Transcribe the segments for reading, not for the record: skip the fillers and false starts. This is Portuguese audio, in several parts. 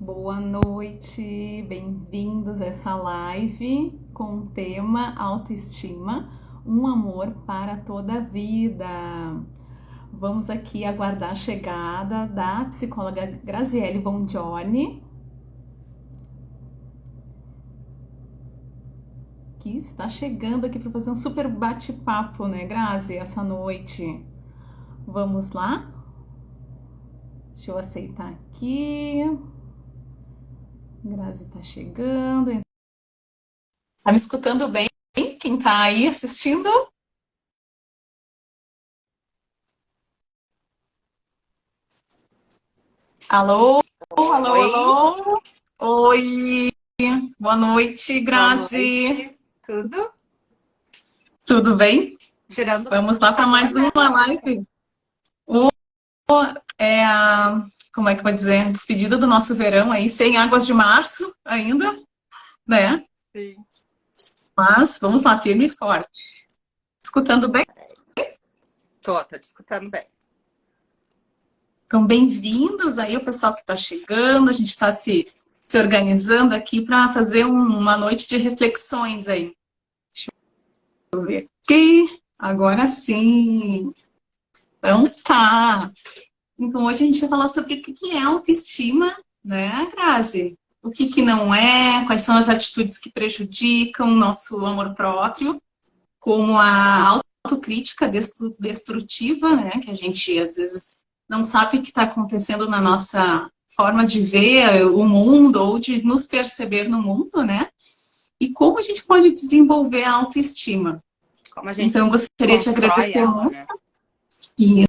Boa noite, bem-vindos a essa live com o tema Autoestima, um amor para toda a vida. Vamos aqui aguardar a chegada da psicóloga Graziele Bongiorni, que está chegando aqui para fazer um super bate-papo, né, Grazi, essa noite. Vamos lá? Deixa eu aceitar aqui. Grazi está chegando. Tá me escutando bem? Quem tá aí assistindo? Alô, alô, Oi, alô. Oi, boa noite, boa Grazi. noite. Tudo? Tudo bem? Tirando Vamos lá para mais calor, né? uma live. O- É a, como é que eu vou dizer? Despedida do nosso verão aí, sem águas de março ainda, né? Sim. Mas vamos lá, firme e forte. Escutando bem? Tá te escutando bem. Então, bem-vindos aí o pessoal que está chegando. A gente está se organizando aqui para fazer uma noite de reflexões aí. Ok, agora sim. Então tá. Então hoje a gente vai falar sobre o que é autoestima, né, Grazi? O que não é, quais são as atitudes que prejudicam o nosso amor próprio, como a autocrítica destrutiva, né, que a gente às vezes não sabe o que está acontecendo na nossa forma de ver o mundo ou de nos perceber no mundo, né? E como a gente pode desenvolver a autoestima. Como a gente Então, eu gostaria de constrói agradecer ela, muito. né? E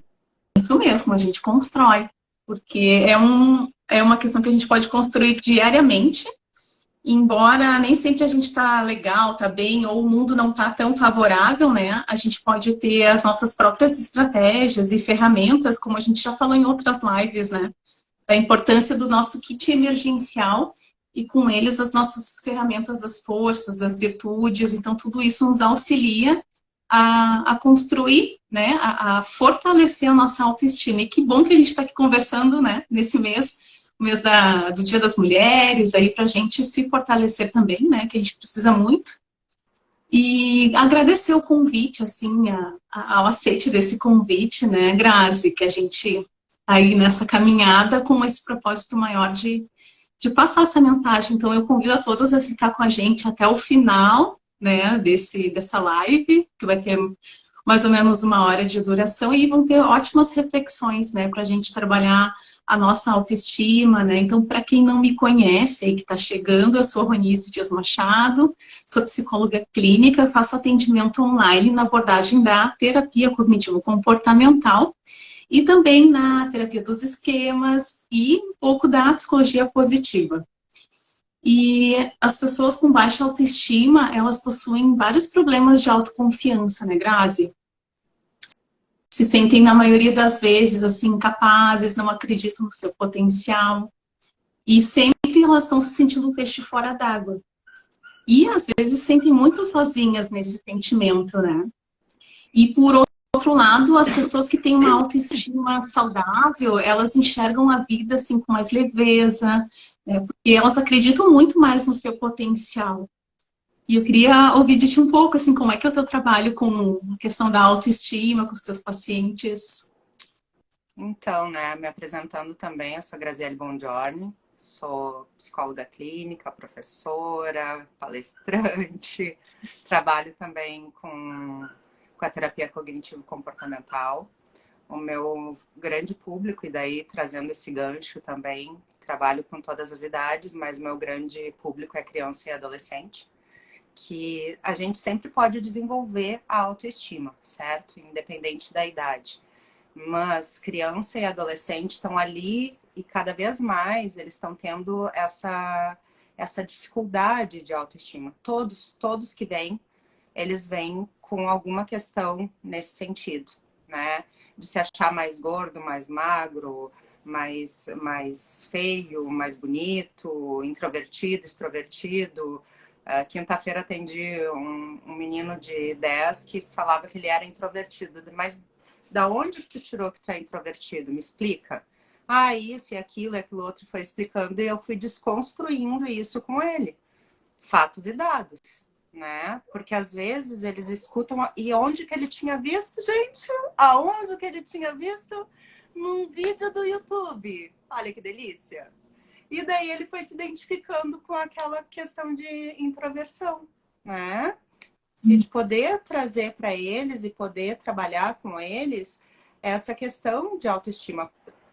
isso mesmo, a gente constrói, porque é uma questão que a gente pode construir diariamente, embora nem sempre a gente está legal, está bem, ou o mundo não está tão favorável, né? A gente pode ter as nossas próprias estratégias e ferramentas, como a gente já falou em outras lives, né? A importância do nosso kit emergencial e com eles as nossas ferramentas das forças, das virtudes, então tudo isso nos auxilia a construir, né, a fortalecer a nossa autoestima. E que bom que a gente está aqui conversando, né, nesse mês, o mês do Dia das Mulheres, aí para a gente se fortalecer também, né, que a gente precisa muito. E agradecer o convite, assim, ao aceite desse convite, né, Grazi, que a gente tá aí nessa caminhada com esse propósito maior de passar essa mensagem. Então, eu convido a todas a ficar com a gente até o final, né, dessa live, que vai ter mais ou menos uma hora de duração, e vão ter ótimas reflexões, né, para a gente trabalhar a nossa autoestima, né. Então, para quem não me conhece aí, que está chegando, eu sou Ronise Dias Machado, sou psicóloga clínica, faço atendimento online na abordagem da terapia cognitivo-comportamental, e também na terapia dos esquemas e um pouco da psicologia positiva. E as pessoas com baixa autoestima, elas possuem vários problemas de autoconfiança, né, Grazi? Se sentem, na maioria das vezes, assim, incapazes, não acreditam no seu potencial. E sempre elas estão se sentindo um peixe fora d'água. E, às vezes, se sentem muito sozinhas nesse sentimento, né? E, por outro lado, as pessoas que têm uma autoestima saudável, elas enxergam a vida assim com mais leveza, né? Porque elas acreditam muito mais no seu potencial. E eu queria ouvir de ti um pouco, assim, como é que é o teu trabalho com a questão da autoestima, com os teus pacientes? Então, né, me apresentando também, eu sou Graziele Bongiorni, sou psicóloga clínica, professora, palestrante, trabalho também com a terapia cognitivo-comportamental. O meu grande público, e daí trazendo esse gancho também, trabalho com todas as idades, mas o meu grande público é criança e adolescente, que a gente sempre pode desenvolver a autoestima, certo? Independente da idade. Mas criança e adolescente estão ali e cada vez mais eles estão tendo essa dificuldade de autoestima. Todos que vêm, eles vêm com alguma questão nesse sentido, né? De se achar mais gordo, mais magro, mais feio, mais bonito, introvertido, extrovertido. Quinta-feira atendi um menino de 10 que falava que ele era introvertido, mas da onde que tu tirou que tu é introvertido? Me explica. Ah, isso e aquilo outro, foi explicando, e eu fui desconstruindo isso com ele. Fatos e dados, né? Porque às vezes eles escutam... E onde que ele tinha visto, gente? Aonde que ele tinha visto? Num vídeo do YouTube. Olha que delícia. E daí ele foi se identificando com aquela questão de introversão, né? E de poder trazer para eles e poder trabalhar com eles essa questão de autoestima.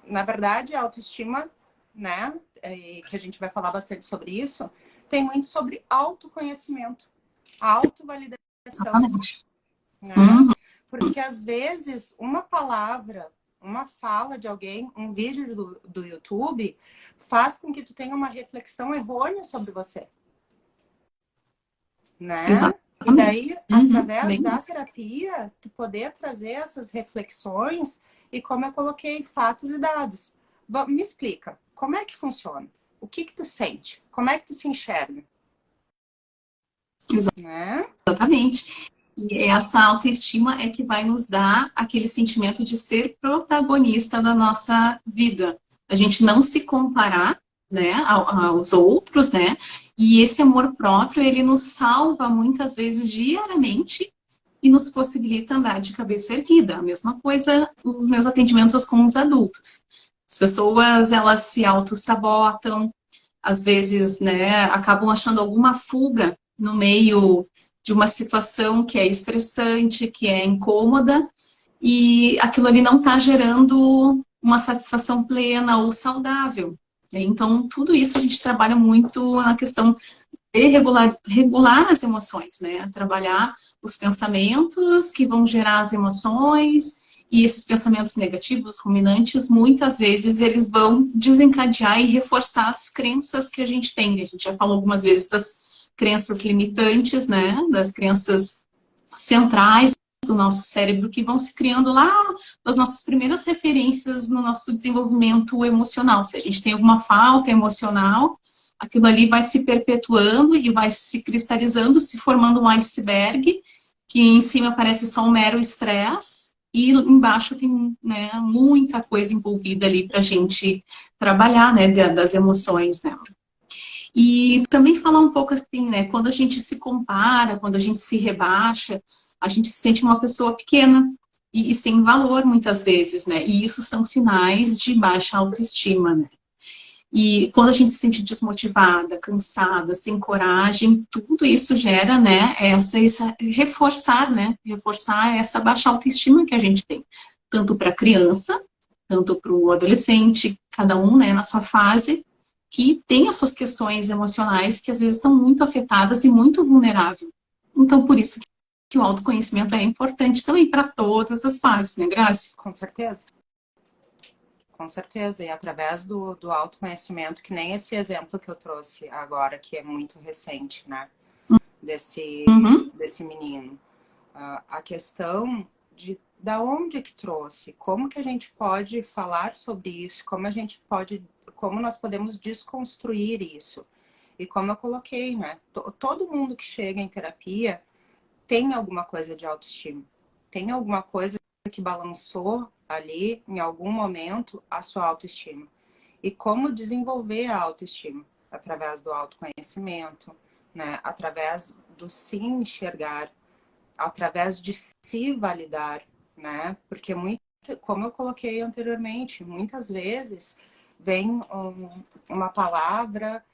Na verdade, a autoestima, né, que a gente vai falar bastante sobre isso, tem muito sobre autoconhecimento, autovalidação, né? Uhum. Porque às vezes uma palavra, uma fala de alguém, um vídeo do YouTube faz com que tu tenha uma reflexão errônea sobre você, né? E Exatamente. daí, Uhum. através Bem da isso. terapia, tu poder trazer essas reflexões e, como eu coloquei, fatos e dados. Me explica, como é que funciona? O que que tu sente? Como é que tu se enxerga? Né? Exatamente. E essa autoestima é que vai nos dar aquele sentimento de ser protagonista da nossa vida. A gente não se comparar, né, aos outros, né? E esse amor próprio, ele nos salva muitas vezes diariamente e nos possibilita andar de cabeça erguida. A mesma coisa os meus atendimentos com os adultos. As pessoas, elas se auto-sabotam, às vezes, né, acabam achando alguma fuga no meio de uma situação que é estressante, que é incômoda, e aquilo ali não está gerando uma satisfação plena ou saudável. Então, tudo isso a gente trabalha muito na questão de regular as emoções, né? Trabalhar os pensamentos que vão gerar as emoções, e esses pensamentos negativos, ruminantes, muitas vezes eles vão desencadear e reforçar as crenças que a gente tem. A gente já falou algumas vezes das crenças limitantes, né? Das crenças centrais do nosso cérebro que vão se criando lá das nossas primeiras referências no nosso desenvolvimento emocional. Se a gente tem alguma falta emocional, aquilo ali vai se perpetuando e vai se cristalizando, se formando um iceberg, que em cima parece só um mero estresse, e embaixo tem, né, muita coisa envolvida ali para a gente trabalhar, né, das emoções, né. E também falar um pouco assim, né, quando a gente se compara, quando a gente se rebaixa, a gente se sente uma pessoa pequena e sem valor muitas vezes, né, e isso são sinais de baixa autoestima, né. E quando a gente se sente desmotivada, cansada, sem coragem, tudo isso gera, né, reforçar, né, reforçar essa baixa autoestima que a gente tem, tanto para a criança, tanto para o adolescente, cada um, né, na sua fase, que tem as suas questões emocionais que às vezes estão muito afetadas e muito vulneráveis. Então, por isso que o autoconhecimento é importante também para todas as fases, né, Grazi? Com certeza. Com certeza, e através do autoconhecimento, que nem esse exemplo que eu trouxe agora, que é muito recente, né? Uhum. Desse menino. A questão de da onde que trouxe, como que a gente pode falar sobre isso, como nós podemos desconstruir isso. E como eu coloquei, né? Todo mundo que chega em terapia tem alguma coisa de autoestima, tem alguma coisa que balançou ali, em algum momento, a sua autoestima. E como desenvolver a autoestima? Através do autoconhecimento, né? Através do se enxergar, através de se validar, né? Porque, como eu coloquei anteriormente, muitas vezes vem uma palavra,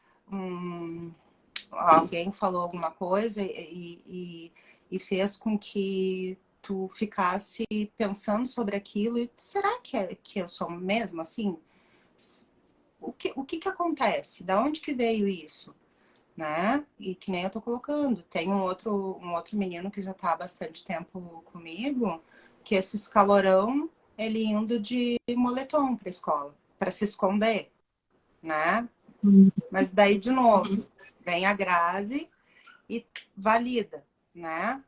alguém falou alguma coisa e fez com que tu ficasse pensando sobre aquilo e será que eu sou mesmo assim? O que acontece? Da onde que veio isso? Né? E que nem eu tô colocando, tem um outro menino que já tá há bastante tempo comigo, que esse calorão, ele indo de moletom pra escola, para se esconder, né? Mas daí, de novo, vem a Grazi e valida, né?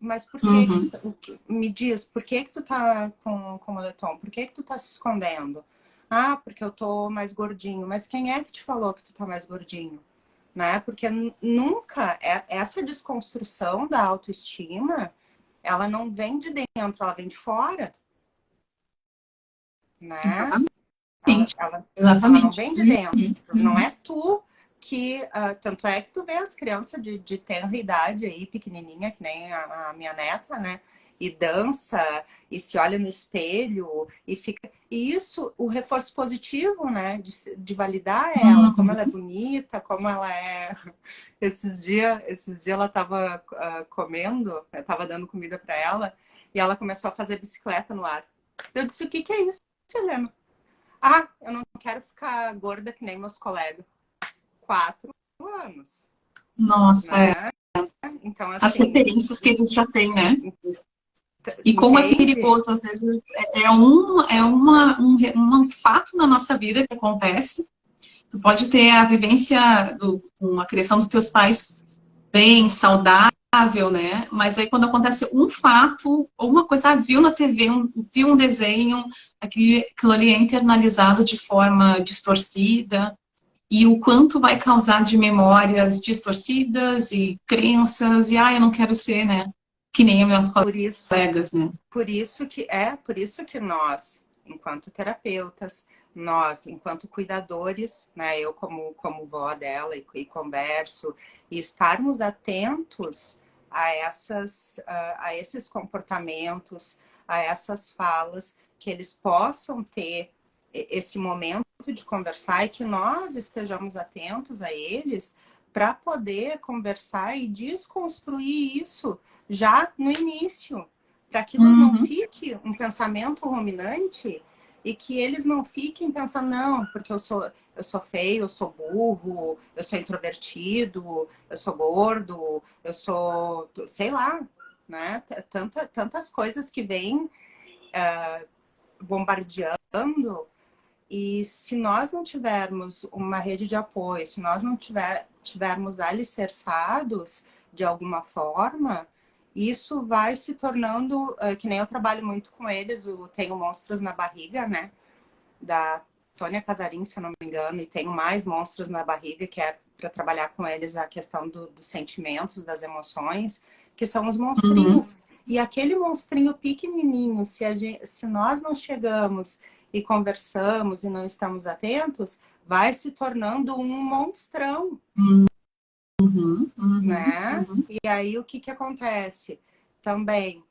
Mas por que, Uhum. me diz, por que tu tá com moletom? Por que tu tá se escondendo? Ah, porque eu tô mais gordinho. Mas quem é que te falou que tu tá mais gordinho? Né? Porque nunca, essa desconstrução da autoestima, ela não vem de dentro, ela vem de fora, né? Exatamente. Ela não Exatamente. vem de dentro, não é tu que... tanto é que tu vê as crianças de tenra idade aí, pequenininha, que nem a minha neta, né? E dança, e se olha no espelho, e fica... E isso, o reforço positivo, né? De validar ela, como ela é bonita, como ela é... Esses dias ela tava comendo, eu tava dando comida para ela, e ela começou a fazer bicicleta no ar. Eu disse, o que que é isso, Helena? Ah, eu não quero ficar gorda que nem meus colegas. 4 anos. Nossa, Né? Então, as assim... referências que eles já têm, né? E como é Entende? perigoso, às vezes, um fato na nossa vida que acontece. Tu pode ter a vivência com a criação dos teus pais bem, saudável, né? Mas aí quando acontece um fato, ou uma coisa, viu na TV, viu um desenho, aquilo ali é internalizado de forma distorcida, e o quanto vai causar de memórias distorcidas e crenças, e eu não quero ser, né? Que nem os meus colegas, né? Por isso que nós, enquanto terapeutas, nós, enquanto cuidadores, né, eu como vó dela e converso, e estarmos atentos a esses comportamentos, a essas falas, que eles possam ter esse momento de conversar e que nós estejamos atentos a eles para poder conversar e desconstruir isso já no início, para que não fique um pensamento ruminante e que eles não fiquem pensando, não, porque eu sou feio, eu sou burro, eu sou introvertido, eu sou gordo, eu sou, sei lá, né? Tantas coisas que vêm bombardeando. E se nós não tivermos uma rede de apoio, se nós não tivermos alicerçados de alguma forma, isso vai se tornando, que nem eu trabalho muito com eles, tenho Monstros na Barriga, né? Da Tônia Casarim, se eu não me engano, e tenho mais Monstros na Barriga, que é para trabalhar com eles a questão dos sentimentos, das emoções, que são os monstrinhos. E aquele monstrinho pequenininho, se nós não chegamos e conversamos e não estamos atentos, vai se tornando um monstrão. Né? E aí o que acontece? Também,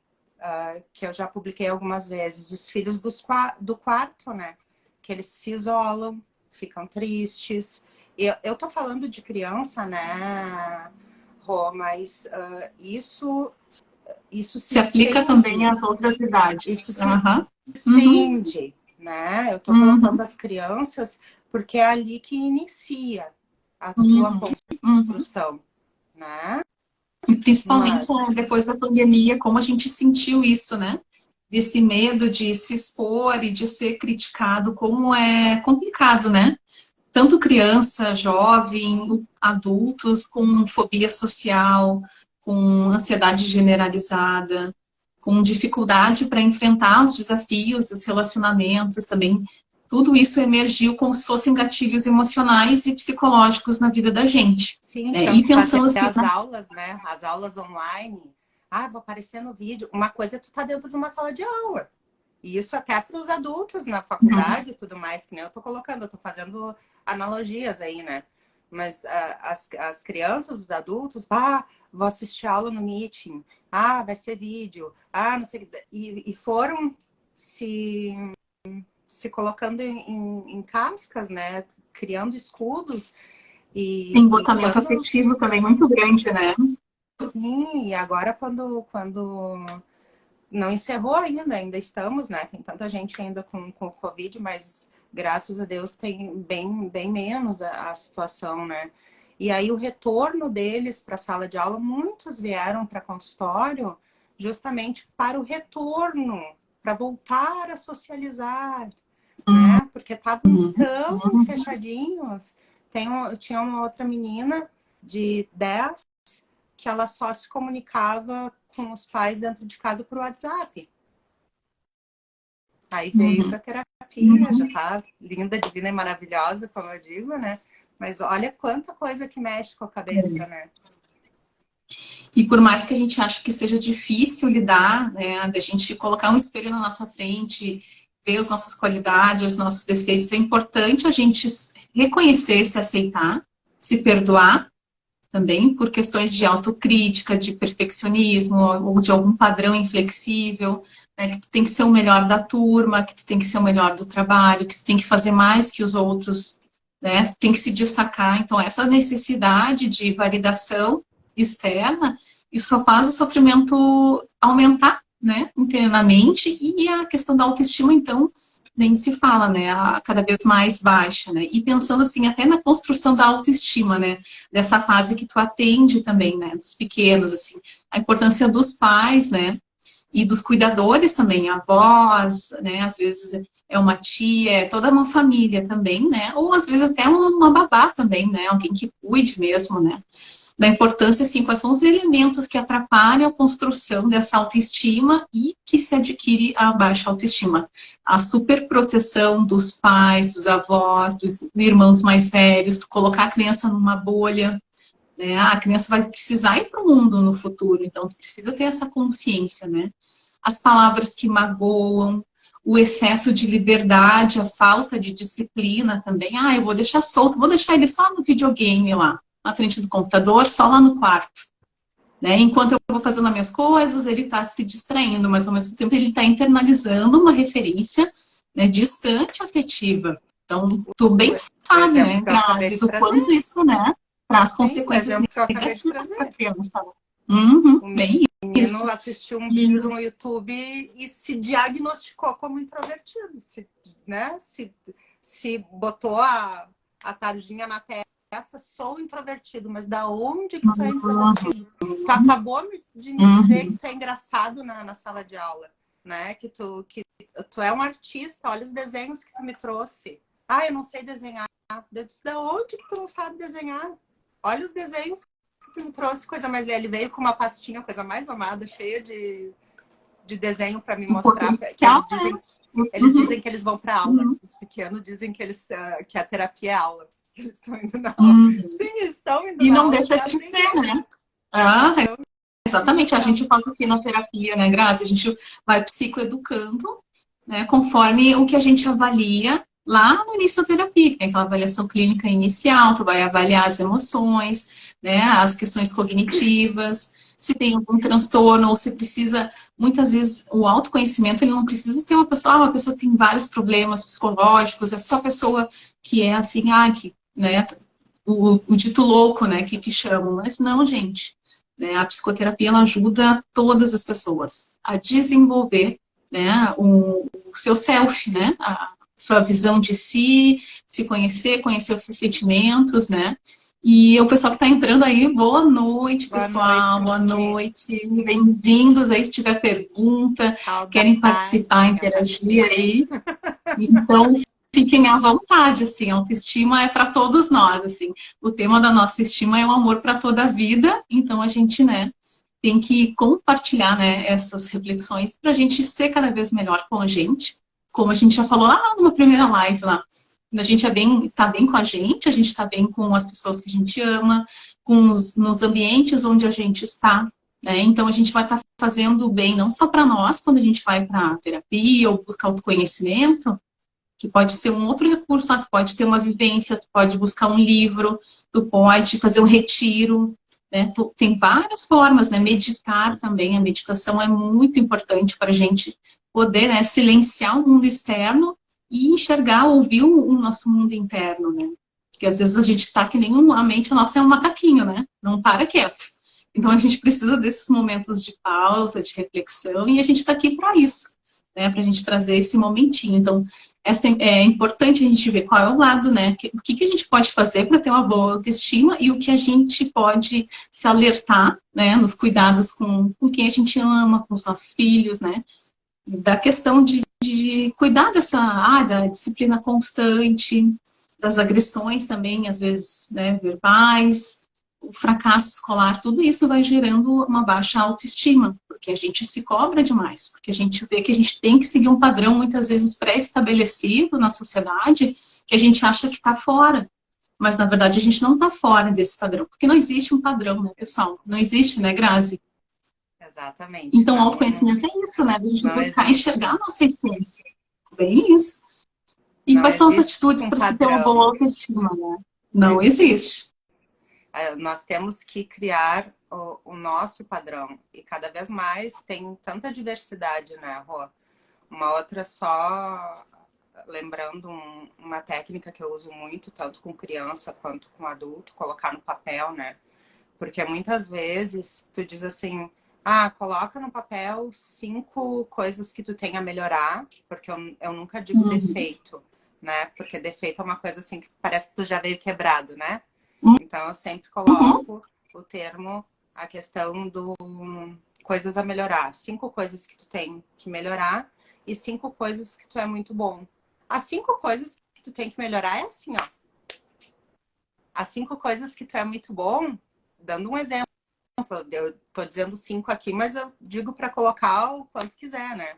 que eu já publiquei algumas vezes, os filhos do quarto, né? Que eles se isolam, ficam tristes. Eu tô falando de criança, né, Rô, mas isso Se aplica também às outras idades. Isso se estende, né? Eu tô colocando as crianças porque é ali que inicia a tua construção, né? E principalmente depois da pandemia, como a gente sentiu isso, né? Desse medo de se expor e de ser criticado, como é complicado, né? Tanto criança, jovem, adultos com fobia social, com ansiedade generalizada, com dificuldade para enfrentar os desafios, os relacionamentos também. Tudo isso emergiu como se fossem gatilhos emocionais e psicológicos na vida da gente. Sim, E pensando assim, as aulas, né? As aulas online. Vou aparecer no vídeo. Uma coisa é tu tá dentro de uma sala de aula. E isso até para os adultos na faculdade e tudo mais, que nem eu tô colocando, eu tô fazendo analogias aí, né? Mas as crianças, os adultos, vou assistir aula no Meeting, vai ser vídeo, não sei, e foram se colocando em cascas, né? Criando escudos. Embotamento afetivo também muito grande, né? Sim, e agora quando não encerrou ainda estamos, né? Tem tanta gente ainda com o Covid, mas graças a Deus tem bem menos a situação, né? E aí o retorno deles para a sala de aula, muitos vieram para consultório justamente para o retorno, para voltar a socializar, né? Porque estavam tão fechadinhos. Tinha uma outra menina de 10 que ela só se comunicava com os pais dentro de casa por WhatsApp. Aí veio para terapia, já tá linda, divina e maravilhosa, como eu digo, né? Mas olha quanta coisa que mexe com a cabeça, né? E por mais que a gente ache que seja difícil lidar, né, da gente colocar um espelho na nossa frente ver as nossas qualidades, os nossos defeitos. É importante a gente reconhecer, se aceitar, se perdoar também por questões de autocrítica, de perfeccionismo ou de algum padrão inflexível, né, que tu tem que ser o melhor da turma, que tu tem que ser o melhor do trabalho, que tu tem que fazer mais que os outros, né, tem que se destacar. Então, essa necessidade de validação externa, isso só faz o sofrimento aumentar, né, internamente, e a questão da autoestima, então, nem se fala, né, cada vez mais baixa, né, e pensando, assim, até na construção da autoestima, né, dessa fase que tu atende também, né, dos pequenos, assim, a importância dos pais, né, e dos cuidadores também, avós, né, às vezes é uma tia, é toda uma família também, né, ou às vezes até uma babá também, né, alguém que cuide mesmo, né, da importância, assim, quais são os elementos que atrapalham a construção dessa autoestima e que se adquire a baixa autoestima. A superproteção dos pais, dos avós, dos irmãos mais velhos, colocar a criança numa bolha, né? A criança vai precisar ir para o mundo no futuro, então precisa ter essa consciência, né? As palavras que magoam, o excesso de liberdade, a falta de disciplina também. Ah, eu vou deixar solto, vou deixar ele só no videogame lá, na frente do computador, só lá no quarto. Né? Enquanto eu vou fazendo as minhas coisas, ele está se distraindo, mas ao mesmo tempo ele está internalizando uma referência, né, distante afetiva. Então, tu bem sabe, né, Grazi, do quanto isso, né, traz consequências negativas para a criança. O bem menino isso. assistiu um vídeo no YouTube e se diagnosticou como introvertido, né? Se botou a tarjinha na testa, sou introvertido, mas da onde que tu é introvertido? Tu acabou de me dizer que tu é engraçado na sala de aula, né? Que tu é um artista, olha os desenhos que tu me trouxe. Ah, eu não sei desenhar. Eu disse, da onde que tu não sabe desenhar? Olha os desenhos que me trouxe, coisa mais legal. Ele veio com uma pastinha, coisa mais amada, cheia de desenho para me mostrar. Eles dizem que eles vão para aula. Os pequenos dizem que que a terapia é aula. Eles estão indo na aula. Sim, estão indo na aula. E não deixa de ser, né? Ah, exatamente. A gente faz aqui na terapia, né, Grazi? A gente vai psicoeducando, né, conforme o que a gente avalia lá no início da terapia, que tem aquela avaliação clínica inicial, tu vai avaliar as emoções, né, as questões cognitivas, se tem algum transtorno, ou se precisa, muitas vezes, o autoconhecimento, ele não precisa ter uma pessoa tem vários problemas psicológicos, é só a pessoa que é assim, que, né, o dito louco, né, que chamam, mas não, gente, né, a psicoterapia, ela ajuda todas as pessoas a desenvolver, né, o seu self, né, a sua visão de si, se conhecer os seus sentimentos, né? E o pessoal que está entrando aí, boa noite, pessoal, boa noite. Bem-vindos aí, se tiver pergunta, querem participar, interagir aí. Então, fiquem à vontade, assim, a autoestima é para todos nós, assim. O tema da nossa estima é o amor para toda a vida, então a gente, né, tem que compartilhar, né, essas reflexões para a gente ser cada vez melhor com a gente. Como a gente já falou lá numa primeira live lá, a gente está bem com a gente está bem com as pessoas que a gente ama, nos ambientes onde a gente está, né? Então a gente vai estar fazendo bem não só para nós, quando a gente vai para a terapia ou buscar autoconhecimento, que pode ser um outro recurso, tu pode ter uma vivência, tu pode buscar um livro, tu pode fazer um retiro, né? Tem várias formas, né? Meditar também, a meditação é muito importante para a gente poder, né, silenciar o mundo externo e enxergar, ouvir o nosso mundo interno, né? Porque às vezes a gente está que nem a mente nossa é um macaquinho, né? Não para quieto. Então a gente precisa desses momentos de pausa, de reflexão, e a gente está aqui para isso, né? Para a gente trazer esse momentinho. Então é importante a gente ver qual é o lado, né? O que a gente pode fazer para ter uma boa autoestima e o que a gente pode se alertar, né? Nos cuidados com quem a gente ama, com os nossos filhos, né? Da questão de cuidar da disciplina constante, das agressões também, às vezes, né, verbais, o fracasso escolar, tudo isso vai gerando uma baixa autoestima, porque a gente se cobra demais, porque a gente vê que a gente tem que seguir um padrão, muitas vezes pré-estabelecido na sociedade, que a gente acha que está fora. Mas, na verdade, a gente não está fora desse padrão, porque não existe um padrão, né, pessoal? Não existe, né, Grazi? Exatamente. Então, o autoconhecimento é isso, né? A gente buscar enxergar a nossa essência. bem isso. E Não quais são as existe atitudes um para se ter uma boa padrão. autoestima, né? Não Não existe. existe. Nós temos que criar o nosso padrão. E cada vez mais tem tanta diversidade, né, Rô? Uma outra só, lembrando uma técnica que eu uso muito, tanto com criança quanto com adulto, colocar no papel, né? Porque muitas vezes tu diz assim, coloca no papel 5 coisas que tu tem a melhorar, porque eu nunca digo Uhum. defeito, né? Porque defeito é uma coisa assim que parece que tu já veio quebrado, né? Então eu sempre Uhum. coloco o termo, a questão do coisas a melhorar. 5 coisas que tu tem que melhorar e 5 coisas que tu é muito bom. As 5 coisas que tu tem que melhorar é assim, ó. As 5 coisas que tu é muito bom, dando um exemplo. Eu tô dizendo 5 aqui, mas eu digo para colocar o quanto quiser, né?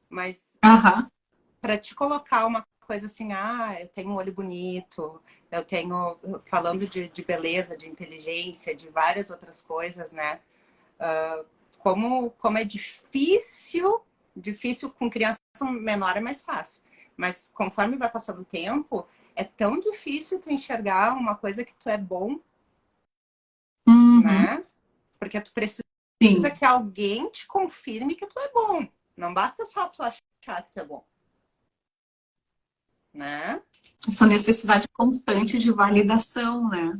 Mas Aham. para te colocar uma coisa assim, eu tenho um olho bonito, eu tenho, falando de beleza, de inteligência, de várias outras coisas, né? Como é difícil com criança menor é mais fácil. Mas conforme vai passando o tempo, é tão difícil tu enxergar uma coisa que tu é bom, Uhum. né? Porque tu precisa Sim. que alguém te confirme que tu é bom. Não basta só tu achar que tu é bom, né? Essa necessidade constante de validação, né?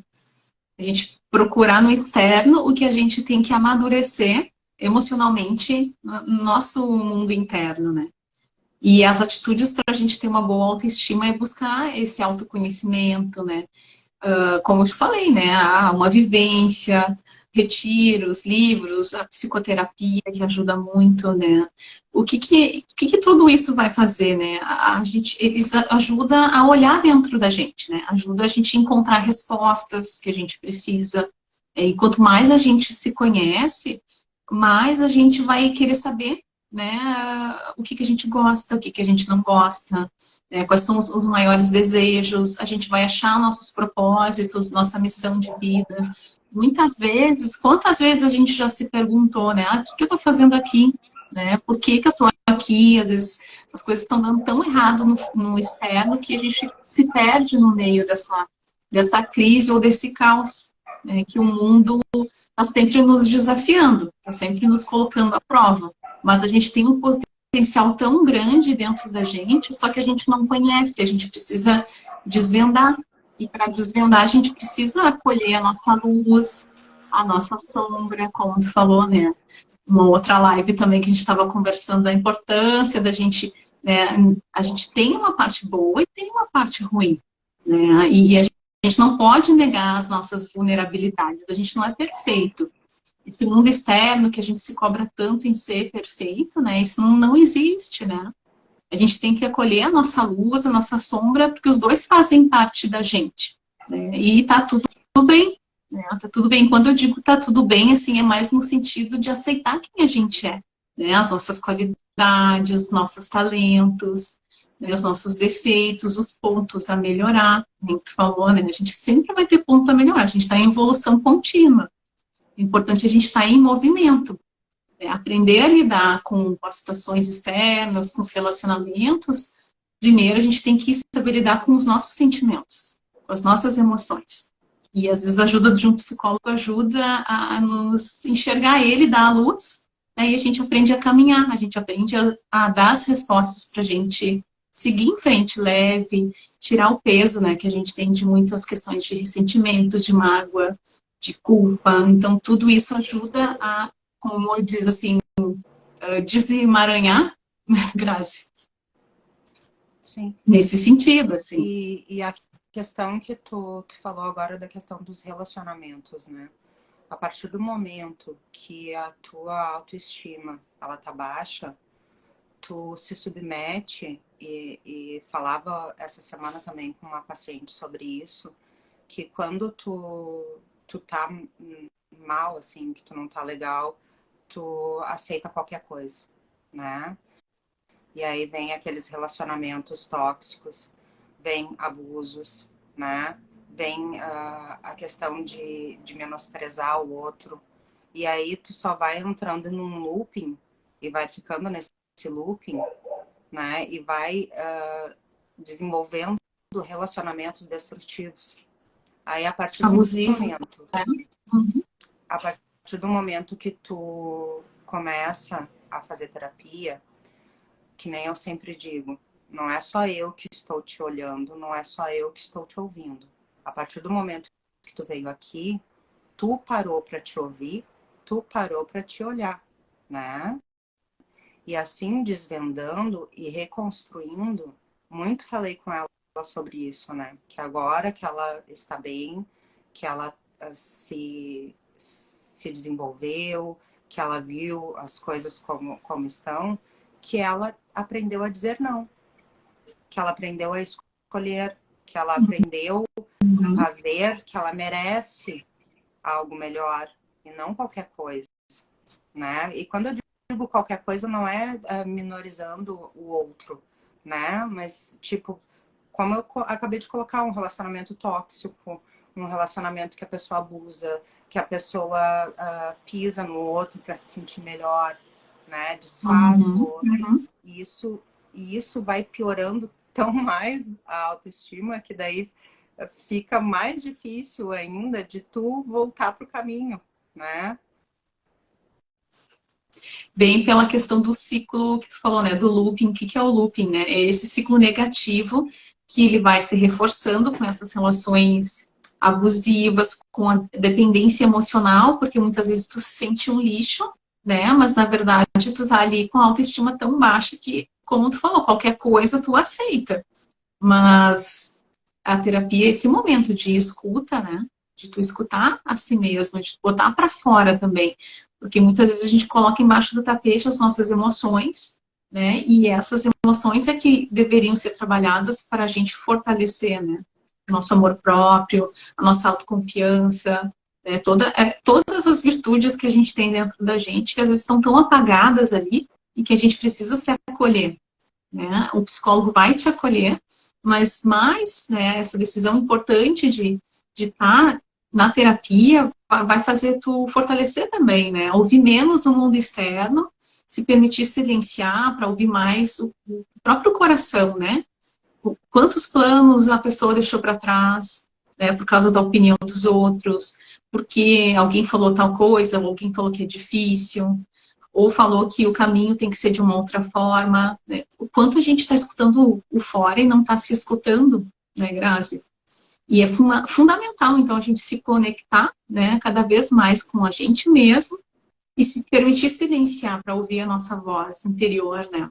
A gente procurar no externo o que a gente tem que amadurecer emocionalmente no nosso mundo interno, né? E as atitudes para a gente ter uma boa autoestima é buscar esse autoconhecimento, né? Como eu te falei, né? Uma vivência, retiros, livros, a psicoterapia que ajuda muito, né? O que tudo isso vai fazer, né? A gente, eles ajuda a olhar dentro da gente, né? Ajuda a gente a encontrar respostas que a gente precisa. E quanto mais a gente se conhece, mais a gente vai querer saber, né? O que a gente gosta, o que a gente não gosta, quais são os maiores desejos, a gente vai achar nossos propósitos, nossa missão de vida. Muitas vezes, quantas vezes a gente já se perguntou, né? O que eu estou fazendo aqui? Né? Por que eu estou aqui? Às vezes as coisas estão dando tão errado no externo que a gente se perde no meio dessa crise ou desse caos, né? Que o mundo está sempre nos desafiando, está sempre nos colocando à prova. Mas a gente tem um potencial tão grande dentro da gente, só que a gente não conhece, a gente precisa desvendar. E para desvendar, a gente precisa acolher a nossa luz, a nossa sombra, como tu falou, né? Uma outra live também que a gente estava conversando da importância da gente, né? A gente tem uma parte boa e tem uma parte ruim, né? E a gente não pode negar as nossas vulnerabilidades, a gente não é perfeito. Esse mundo externo que a gente se cobra tanto em ser perfeito, né? Isso não existe, né? A gente tem que acolher a nossa luz, a nossa sombra, porque os dois fazem parte da gente, né? E tá tudo bem, né? Tá tudo bem. Quando eu digo tá tudo bem, assim, é mais no sentido de aceitar quem a gente é, né? As nossas qualidades, os nossos talentos, né? Os nossos defeitos, os pontos a melhorar, como tu falou, né? A gente sempre vai ter ponto a melhorar, a gente está em evolução contínua. É importante a gente estar em movimento, né? Aprender a lidar com as situações externas, com os relacionamentos. Primeiro, a gente tem que saber lidar com os nossos sentimentos, com as nossas emoções. E às vezes a ajuda de um psicólogo ajuda a nos enxergar ele, dar a luz, né? E a gente aprende a caminhar, a gente aprende a dar as respostas para a gente seguir em frente leve, tirar o peso, né, que a gente tem de muitas questões de ressentimento, de mágoa, de culpa. Então, tudo isso ajuda a, como eu diz assim, desemaranhar, Grazi, Sim. nesse sentido, assim. E a questão que tu falou agora da questão dos relacionamentos, né? A partir do momento que a tua autoestima ela tá baixa, tu se submete e falava essa semana também com uma paciente sobre isso, que quando tu tá mal, assim, que tu não tá legal, tu aceita qualquer coisa, né? E aí vem aqueles relacionamentos tóxicos, vem abusos, né? Vem a questão de menosprezar o outro. E aí tu só vai entrando num looping e vai ficando nesse looping né? E vai desenvolvendo relacionamentos destrutivos. Aí, a partir do Abusivo. momento, Uhum. a partir do momento que tu começa a fazer terapia, que nem eu sempre digo, não é só eu que estou te olhando, não é só eu que estou te ouvindo. A partir do momento que tu veio aqui, tu parou para te ouvir, tu parou para te olhar, né? E assim, desvendando e reconstruindo, muito falei com ela sobre isso, né? Que agora que ela está bem, que ela se desenvolveu, que ela viu as coisas como estão, que ela aprendeu a dizer não, que ela aprendeu a escolher, que ela aprendeu Uhum. a ver que ela merece algo melhor e não qualquer coisa, né? E quando eu digo qualquer coisa, não é minorizando o outro, né? Mas, tipo, como eu acabei de colocar, um relacionamento tóxico, um relacionamento que a pessoa abusa, que a pessoa pisa no outro para se sentir melhor, né? Desfaz o Uhum. outro. Uhum. E isso vai piorando tão mais a autoestima que daí fica mais difícil ainda de tu voltar pro caminho, né? Bem pela questão do ciclo que tu falou, né? Do looping. O que que é o looping, né? É esse ciclo negativo que ele vai se reforçando com essas relações abusivas, com a dependência emocional, porque muitas vezes tu se sente um lixo, né? Mas na verdade tu tá ali com a autoestima tão baixa que, como tu falou, qualquer coisa tu aceita. Mas a terapia é esse momento de escuta, né? De tu escutar a si mesmo, de tu botar para fora também. Porque muitas vezes a gente coloca embaixo do tapete as nossas emoções, né? E essas emoções é que deveriam ser trabalhadas para a gente fortalecer, né? Nosso amor próprio, a nossa autoconfiança, né? Todas as virtudes que a gente tem dentro da gente, que às vezes estão tão apagadas ali e que a gente precisa se acolher, né? O psicólogo vai te acolher, mas mais, né, essa decisão importante de estar na terapia vai fazer tu fortalecer também, né? Ouvir menos o mundo externo, se permitir silenciar para ouvir mais o próprio coração, né? Quantos planos a pessoa deixou para trás, né, por causa da opinião dos outros, porque alguém falou tal coisa, ou alguém falou que é difícil, ou falou que o caminho tem que ser de uma outra forma, né? O quanto a gente está escutando o fora e não está se escutando, né, Grazi? E é fundamental, então, a gente se conectar, né, cada vez mais com a gente mesmo e se permitir silenciar para ouvir a nossa voz interior, né?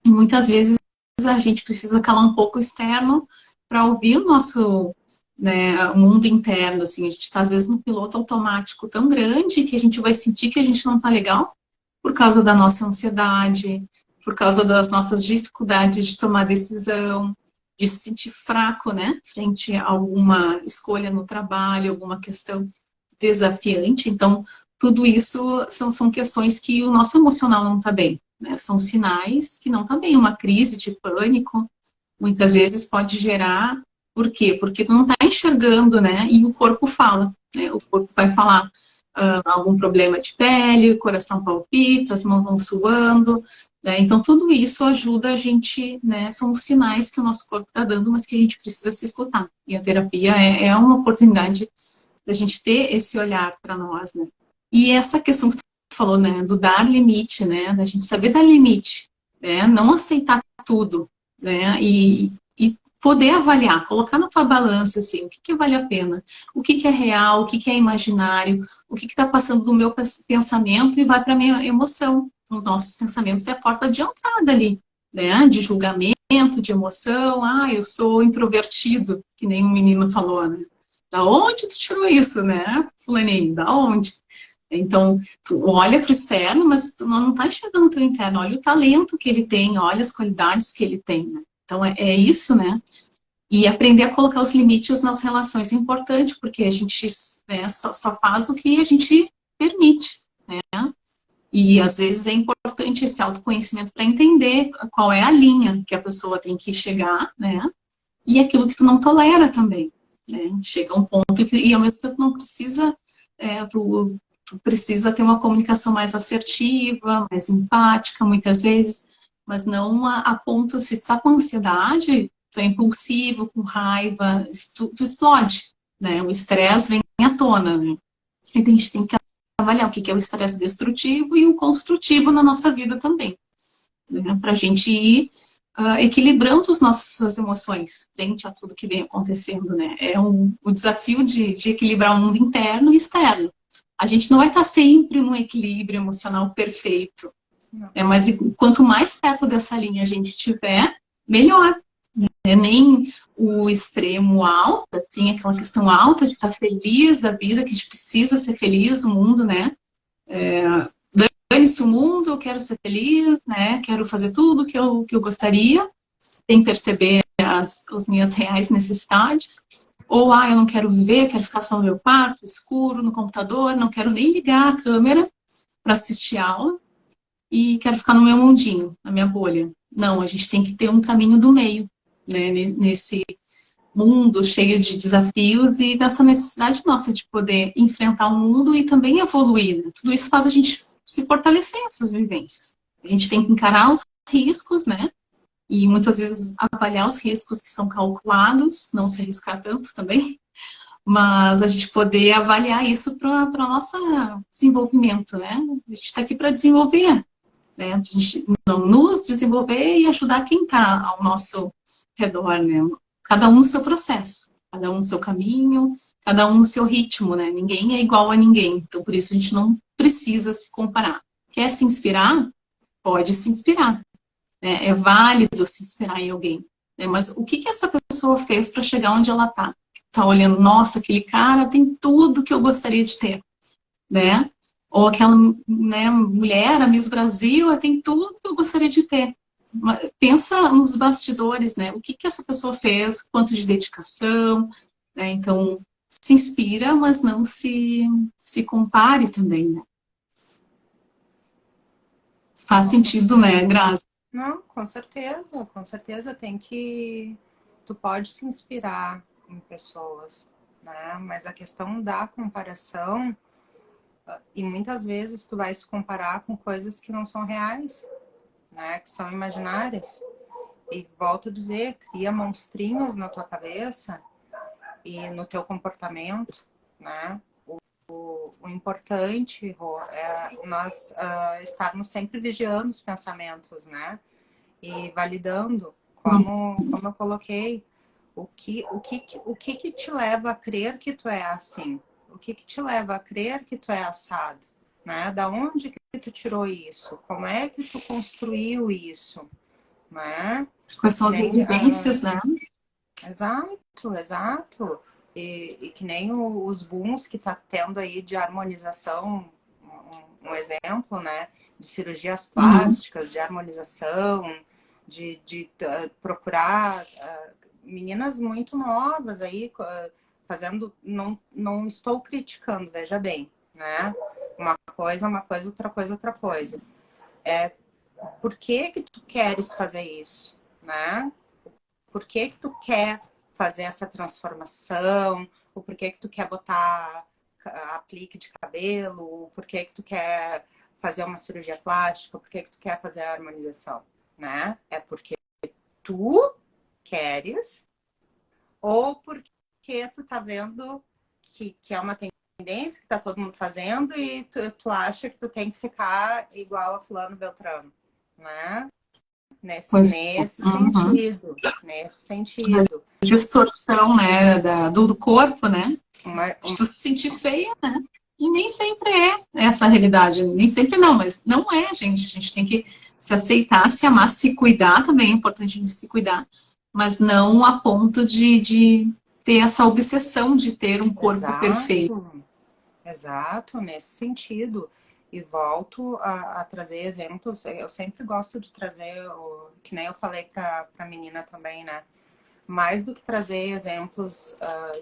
E muitas vezes a gente precisa calar um pouco o externo para ouvir o nosso, né, mundo interno, assim. A gente está, às vezes, no piloto automático tão grande que a gente vai sentir que a gente não está legal por causa da nossa ansiedade, por causa das nossas dificuldades de tomar decisão, de se sentir fraco, né, frente a alguma escolha no trabalho, alguma questão desafiante. Então, tudo isso são questões que o nosso emocional não está bem, né? São sinais que não está bem. Uma crise de pânico, muitas vezes pode gerar. Por quê? Porque tu não está enxergando, né? E o corpo fala, né? O corpo vai falar algum problema de pele, o coração palpita, as mãos vão suando, né? Então tudo isso ajuda a gente, né? São os sinais que o nosso corpo está dando, mas que a gente precisa se escutar. E a terapia é uma oportunidade da gente ter esse olhar para nós, né? E essa questão que tu falou, né? Do dar limite, né? Da gente saber dar limite, né? Não aceitar tudo, né? E poder avaliar, colocar na tua balança, assim, o que que vale a pena, o que que é real, o que que é imaginário, o que que está passando do meu pensamento e vai para minha emoção. Os nossos pensamentos é a porta de entrada ali, né? De julgamento, de emoção. Ah, eu sou introvertido, que nem um menino falou, né? Da onde tu tirou isso, né, fulaninho? Da onde? Então, tu olha para o externo, mas tu não está enxergando o teu interno. Olha o talento que ele tem, olha as qualidades que ele tem, né? Então, é isso, né? E aprender a colocar os limites nas relações é importante, porque a gente, né, só faz o que a gente permite, né? E, às vezes, é importante esse autoconhecimento para entender qual é a linha que a pessoa tem que chegar, né? E aquilo que tu não tolera também, né? Chega a um ponto e ao mesmo tempo não precisa, tu precisa ter uma comunicação mais assertiva, mais empática, muitas vezes, mas não a ponto, se tu tá com ansiedade, tu é impulsivo, com raiva, tu explode, né? O estresse vem à tona, né? Então a gente tem que avaliar o que é o estresse destrutivo e o construtivo na nossa vida também, né? Para a gente ir equilibrando as nossas emoções frente a tudo que vem acontecendo, né? O desafio de equilibrar o mundo interno e externo. A gente não vai estar sempre num equilíbrio emocional perfeito, né? Mas quanto mais perto dessa linha a gente tiver, melhor. Né? Nem o extremo alto, assim, aquela questão alta de estar feliz da vida, que a gente precisa ser feliz, o mundo, né? Dane-se o mundo, eu quero ser feliz, né? Quero fazer tudo que eu gostaria, sem perceber as minhas reais necessidades. Ou, eu não quero viver, eu quero ficar só no meu quarto, escuro, no computador, não quero nem ligar a câmera para assistir aula e quero ficar no meu mundinho, na minha bolha. Não, a gente tem que ter um caminho do meio, né? Nesse mundo cheio de desafios e dessa necessidade nossa de poder enfrentar o mundo e também evoluir. Né? Tudo isso faz a gente se fortalecer essas vivências. A gente tem que encarar os riscos, né? E muitas vezes avaliar os riscos que são calculados, não se arriscar tanto também, mas a gente poder avaliar isso para o nosso desenvolvimento, né? A gente está aqui para desenvolver, né? A gente não nos desenvolver e ajudar quem está ao nosso redor, né? Cada um no seu processo, cada um no seu caminho, cada um no seu ritmo, né? Ninguém é igual a ninguém, então por isso a gente não precisa se comparar. Quer se inspirar? Pode se inspirar, né? É válido se inspirar em alguém, né? Mas o que essa pessoa fez para chegar onde ela está? Tá olhando, nossa, aquele cara tem tudo que eu gostaria de ter, né? Ou aquela, né, mulher, a Miss Brasil, tem tudo que eu gostaria de ter. Pensa nos bastidores, né? O que essa pessoa fez, quanto de dedicação, né? Então, se inspira, mas não se compare também, né? Faz sentido, né, Grazi? Não, com certeza tem que... Tu pode se inspirar em pessoas, né? Mas a questão da comparação, e muitas vezes tu vai se comparar com coisas que não são reais, né? Que são imaginárias. E volto a dizer, cria monstrinhos na tua cabeça e no teu comportamento, né? O importante, Rô, é nós estarmos sempre vigiando os pensamentos, né? E validando, como eu coloquei, o que te leva a crer que tu é assim? O que te leva a crer que tu é assado? Né? Da onde que tu tirou isso? Como é que tu construiu isso? Né? Quais são as Nem, evidências, né? exato, exato. E que nem os booms que tá tendo aí de harmonização, um exemplo, né? De cirurgias plásticas, de harmonização, de procurar meninas muito novas aí fazendo, não estou criticando, veja bem, né? Uma coisa, outra coisa. Por que que tu queres fazer isso, né? Por que que tu quer fazer essa transformação? O porquê que tu quer botar aplique de cabelo? Por que que tu quer fazer uma cirurgia plástica? Por que que tu quer fazer a harmonização, né? É porque tu queres ou porque tu tá vendo que é uma tendência que tá todo mundo fazendo e tu acha que tu tem que ficar igual a fulano Beltrano, né? Nesse sentido, nesse sentido. Distorção, né, do corpo, né? De tu se sentir feia, né? E nem sempre é essa a realidade. Nem sempre não, mas não é, gente. A gente tem que se aceitar, se amar, se cuidar também. É importante de se cuidar. Mas não a ponto de ter essa obsessão de ter um corpo perfeito. Exato, nesse sentido. E volto a trazer exemplos. Eu sempre gosto de trazer, que nem eu falei para a menina também, né? Mais do que trazer exemplos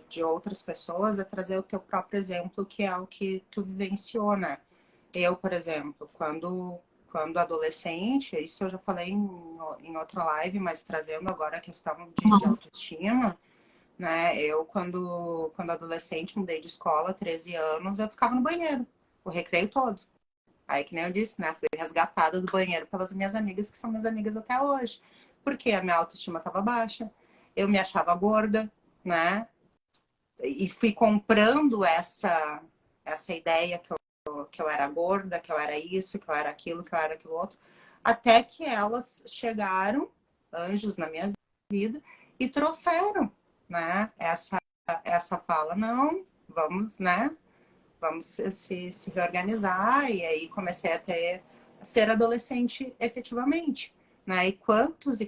de outras pessoas, é trazer o teu próprio exemplo, que é o que tu vivenciou, né? Eu, por exemplo, quando adolescente, isso eu já falei em outra live, mas trazendo agora a questão de autoestima, né? Eu, quando adolescente, mudei de escola, 13 anos, eu ficava no banheiro, o recreio todo, Aí, que nem eu disse, né? Fui resgatada do banheiro pelas minhas amigas, que são minhas amigas até hoje. Porque a minha autoestima estava baixa, eu me achava gorda, né? E fui comprando essa ideia que eu era gorda, que eu era isso, que eu era aquilo, que eu era aquilo outro. Até que elas chegaram, anjos na minha vida, e trouxeram, né? Essa fala, não, vamos, né? Vamos se reorganizar. E aí comecei a ser adolescente efetivamente, né? E quantos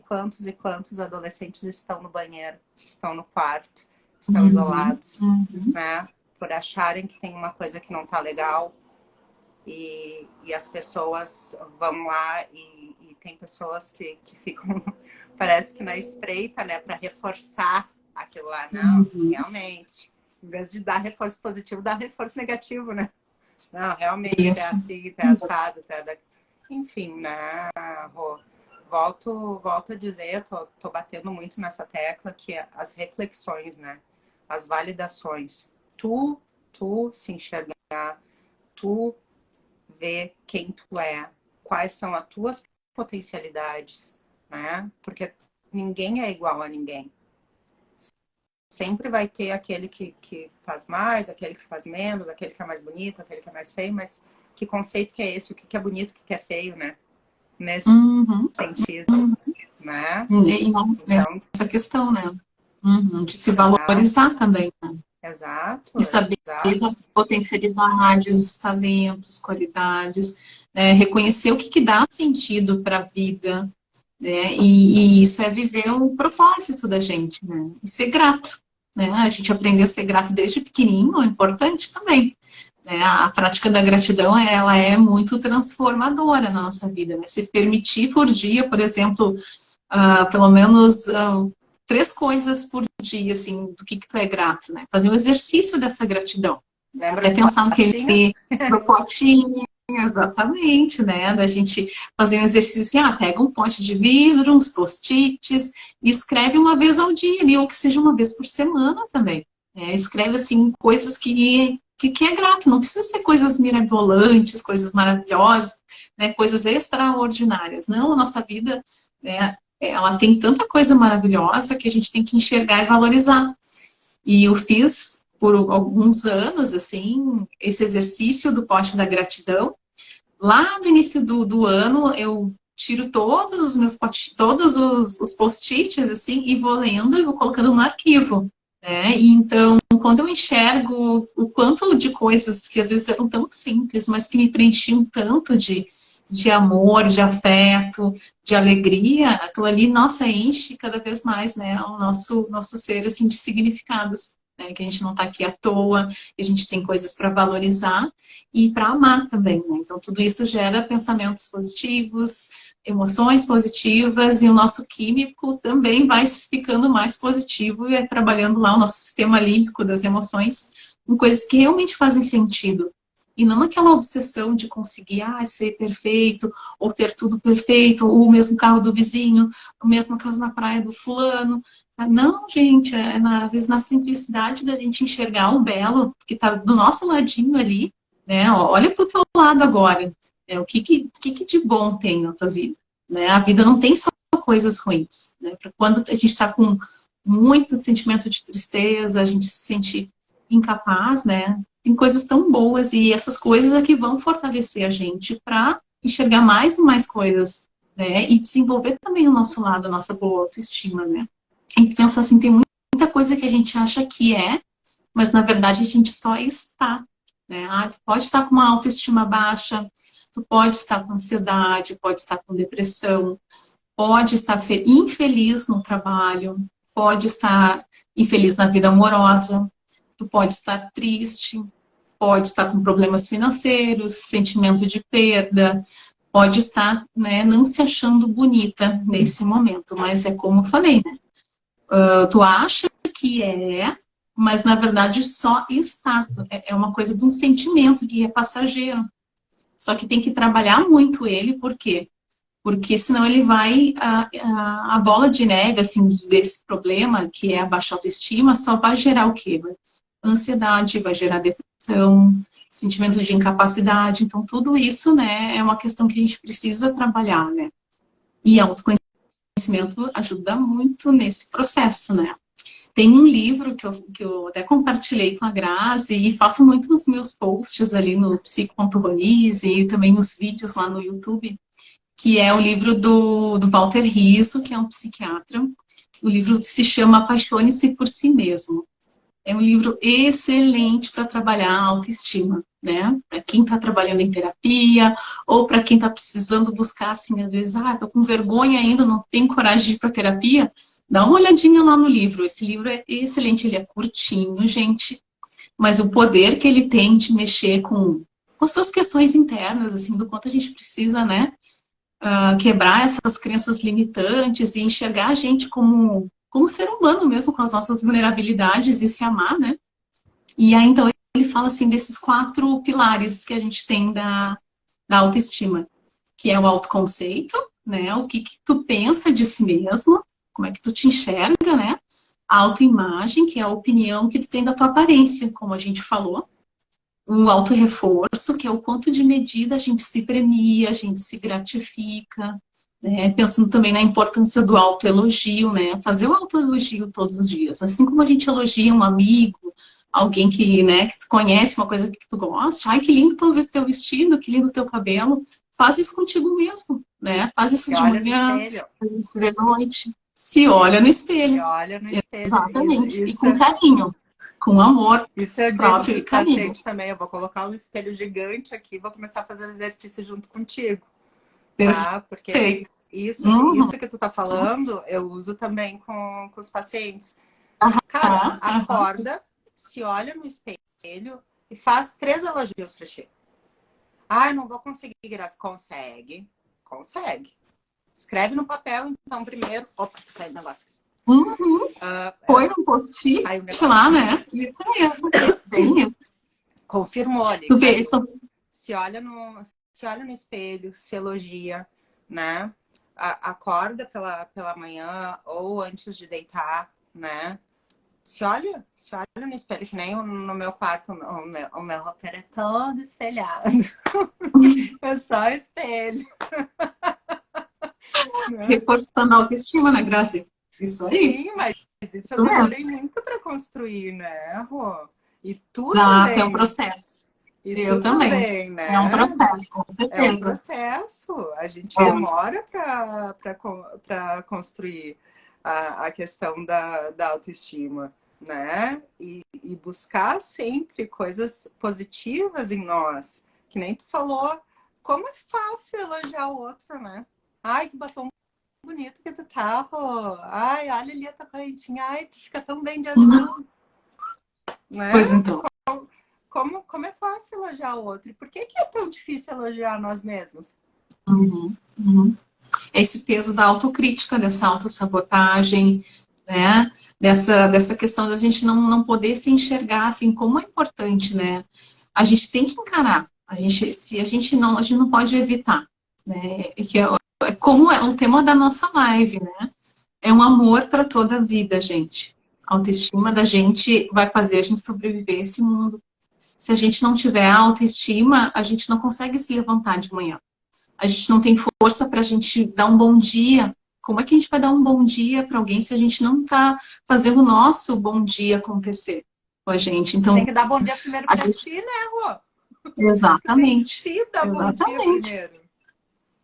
adolescentes estão no banheiro, estão no quarto, estão isolados, né? Por acharem que tem uma coisa que não tá legal. E as pessoas vão lá e tem pessoas que ficam, parece que na espreita, né? Para reforçar aquilo lá. Não, realmente. Em vez de dar reforço positivo, dá reforço negativo, né? Não, realmente, é assim, é assado, enfim, né, Rô? Volto a dizer, tô batendo muito nessa tecla, que é as reflexões, né? As validações. Tu se enxergar, tu ver quem tu é, quais são as tuas potencialidades, né? Porque ninguém é igual a ninguém. Sempre vai ter aquele que faz mais, aquele que faz menos, aquele que é mais bonito, aquele que é mais feio, mas que conceito que é esse? O que é bonito, o que é feio, né? Nesse sentido, né? E não então, essa questão, né? De se valorizar também, né? Exato. E saber das potencialidades, os talentos, qualidades, né? Reconhecer o que dá sentido para a vida, né? E isso é viver o propósito da gente, né? E ser grato, né? A gente aprender a ser grato desde pequenininho é importante também. Né? A prática da gratidão, ela é muito transformadora na nossa vida, né? Se permitir por dia, por exemplo, pelo menos 3 coisas por dia, assim, do que tu é grato, né? Fazer um exercício dessa gratidão. Lembra até pensar naquele pro potinho, exatamente, né? Da gente fazer um exercício assim, pega um pote de vidro, uns post-its, e escreve uma vez ao dia ali, ou que seja uma vez por semana também. Escreve, assim, coisas que é grato, não precisa ser coisas mirabolantes, coisas maravilhosas, né? Coisas extraordinárias. Não, a nossa vida, né? Ela tem tanta coisa maravilhosa que a gente tem que enxergar e valorizar. E eu fiz por alguns anos, assim, esse exercício do pote da gratidão. Lá no início do ano, eu tiro todos os meus todos os post-its, assim, e vou lendo e vou colocando no arquivo. Né? E então, quando eu enxergo o quanto de coisas que às vezes eram tão simples, mas que me preenchiam tanto de amor, de afeto, de alegria, aquilo ali, nossa, enche cada vez mais, né, o nosso ser, assim, de significados, né, que a gente não está aqui à toa, que a gente tem coisas para valorizar e para amar também, né, então tudo isso gera pensamentos positivos, emoções positivas e o nosso químico também vai ficando mais positivo e trabalhando lá o nosso sistema límbico das emoções em coisas que realmente fazem sentido. E não aquela obsessão de conseguir ser perfeito, ou ter tudo perfeito, ou o mesmo carro do vizinho, a mesma casa na praia do fulano. Não, gente, às vezes na simplicidade da gente enxergar o belo, que está do nosso ladinho ali, né? Olha para o teu lado agora. O que de bom tem na tua vida? Né? A vida não tem só coisas ruins. Né? Quando a gente está com muito sentimento de tristeza, a gente se sente incapaz, né? Tem coisas tão boas e essas coisas é que vão fortalecer a gente para enxergar mais e mais coisas, né? E desenvolver também o nosso lado, a nossa boa autoestima, né? A gente pensa assim, tem muita coisa que a gente acha que mas na verdade a gente só está, né? Tu pode estar com uma autoestima baixa, tu pode estar com ansiedade, pode estar com depressão, pode estar infeliz no trabalho, pode estar infeliz na vida amorosa, tu pode estar triste, pode estar com problemas financeiros, sentimento de perda, pode estar, né, não se achando bonita nesse momento, mas é como eu falei, né? Tu acha que mas na verdade só está. É uma coisa de um sentimento que é passageiro. Só que tem que trabalhar muito ele, por quê? Porque senão ele vai, a bola de neve, assim, desse problema, que é a baixa autoestima, só vai gerar o quê? Ansiedade, vai gerar depressão, sentimento de incapacidade. Então, tudo isso, né, é uma questão que a gente precisa trabalhar, né? E autoconhecimento ajuda muito nesse processo, né? Tem um livro que eu até compartilhei com a Grazi e faço muito nos meus posts ali no psico.ronize e também nos vídeos lá no YouTube, que é o livro do Walter Rizzo, que é um psiquiatra. O livro se chama Apaixone-se por Si Mesmo. É um livro excelente para trabalhar a autoestima, né? Para quem está trabalhando em terapia, ou para quem está precisando buscar, assim, às vezes, tô com vergonha ainda, não tenho coragem de ir para terapia. Dá uma olhadinha lá no livro. Esse livro é excelente, ele é curtinho, gente, mas o poder que ele tem de mexer com suas questões internas, assim, do quanto a gente precisa, né? Quebrar essas crenças limitantes e enxergar a gente como ser humano mesmo, com as nossas vulnerabilidades e se amar, né? E aí, então, ele fala, assim, desses 4 pilares que a gente tem da autoestima, que é o autoconceito, né? O que tu pensa de si mesmo, como é que tu te enxerga, né? A autoimagem, que é a opinião que tu tem da tua aparência, como a gente falou. O autorreforço, que é o quanto de medida a gente se premia, a gente se gratifica, né? Pensando também na importância do autoelogio, né? Fazer o autoelogio todos os dias. Assim como a gente elogia um amigo, alguém que, né, que tu conhece, uma coisa que tu gosta. Ai, que lindo teu vestido, que lindo teu cabelo. Faz isso contigo mesmo, né? Faz isso de manhã, faz isso de noite. Se olha no espelho. Se olha no espelho. Exatamente. E com carinho. Com amor isso eu digo próprio e carinho. Paciente também, eu vou colocar um espelho gigante aqui e vou começar a fazer exercício junto contigo. Tá? Porque isso que tu tá falando, eu uso também com os pacientes. Cara, acorda, se olha no espelho e faz 3 elogios pra ti. Ai, não vou conseguir, Graça. Consegue. Escreve no papel, então, primeiro. Opa, caiu o negócio. Põe no post-it lá, né? Isso mesmo. Bem isso. Confirmou ali. Tu vê, se olha no espelho, se elogia, né? Acorda pela manhã ou antes de deitar, né? Se olha no espelho, que nem no meu quarto, o meu roupeiro é todo espelhado. É só espelho. Reforçando a autoestima, né, Grazi? Isso aí. Sim, mas isso eu demorei muito para construir, né, Rô? E tudo tem um processo. E eu também. Bem, né? É um processo, com certeza. É um processo. A gente demora para construir a questão da autoestima, né? E buscar sempre coisas positivas em nós. Que nem tu falou, como é fácil elogiar o outro, né? Ai, que batom bonito que tu tá, Rô. Ai, olha ali a tua correntinha. Ai, tu fica tão bem de azul. Né? Pois então. Como é fácil elogiar o outro? E por que é tão difícil elogiar nós mesmos? Esse peso da autocrítica, dessa autossabotagem, né? Dessa questão da gente não poder se enxergar assim, como é importante, né? A gente tem que encarar. Se a gente não pode evitar, né? Que como é o tema da nossa live, né? É um amor para toda a vida, gente. A autoestima da gente vai fazer a gente sobreviver a esse mundo. Se a gente não tiver autoestima, a gente não consegue se levantar de manhã. A gente não tem força para a gente dar um bom dia. Como é que a gente vai dar um bom dia para alguém se a gente não está fazendo o nosso bom dia acontecer com a gente? Então, tem que dar bom dia primeiro para ti, né, Rô? Exatamente. Tem que se dar bom dia primeiro.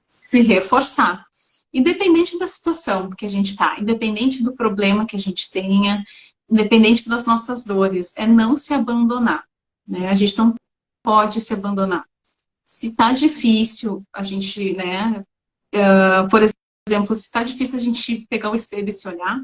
Se reforçar. Independente da situação que a gente está, independente do problema que a gente tenha, independente das nossas dores, é não se abandonar. Né? A gente não pode se abandonar. Se está difícil, a gente, né? Por exemplo, se está difícil a gente pegar o espelho e se olhar,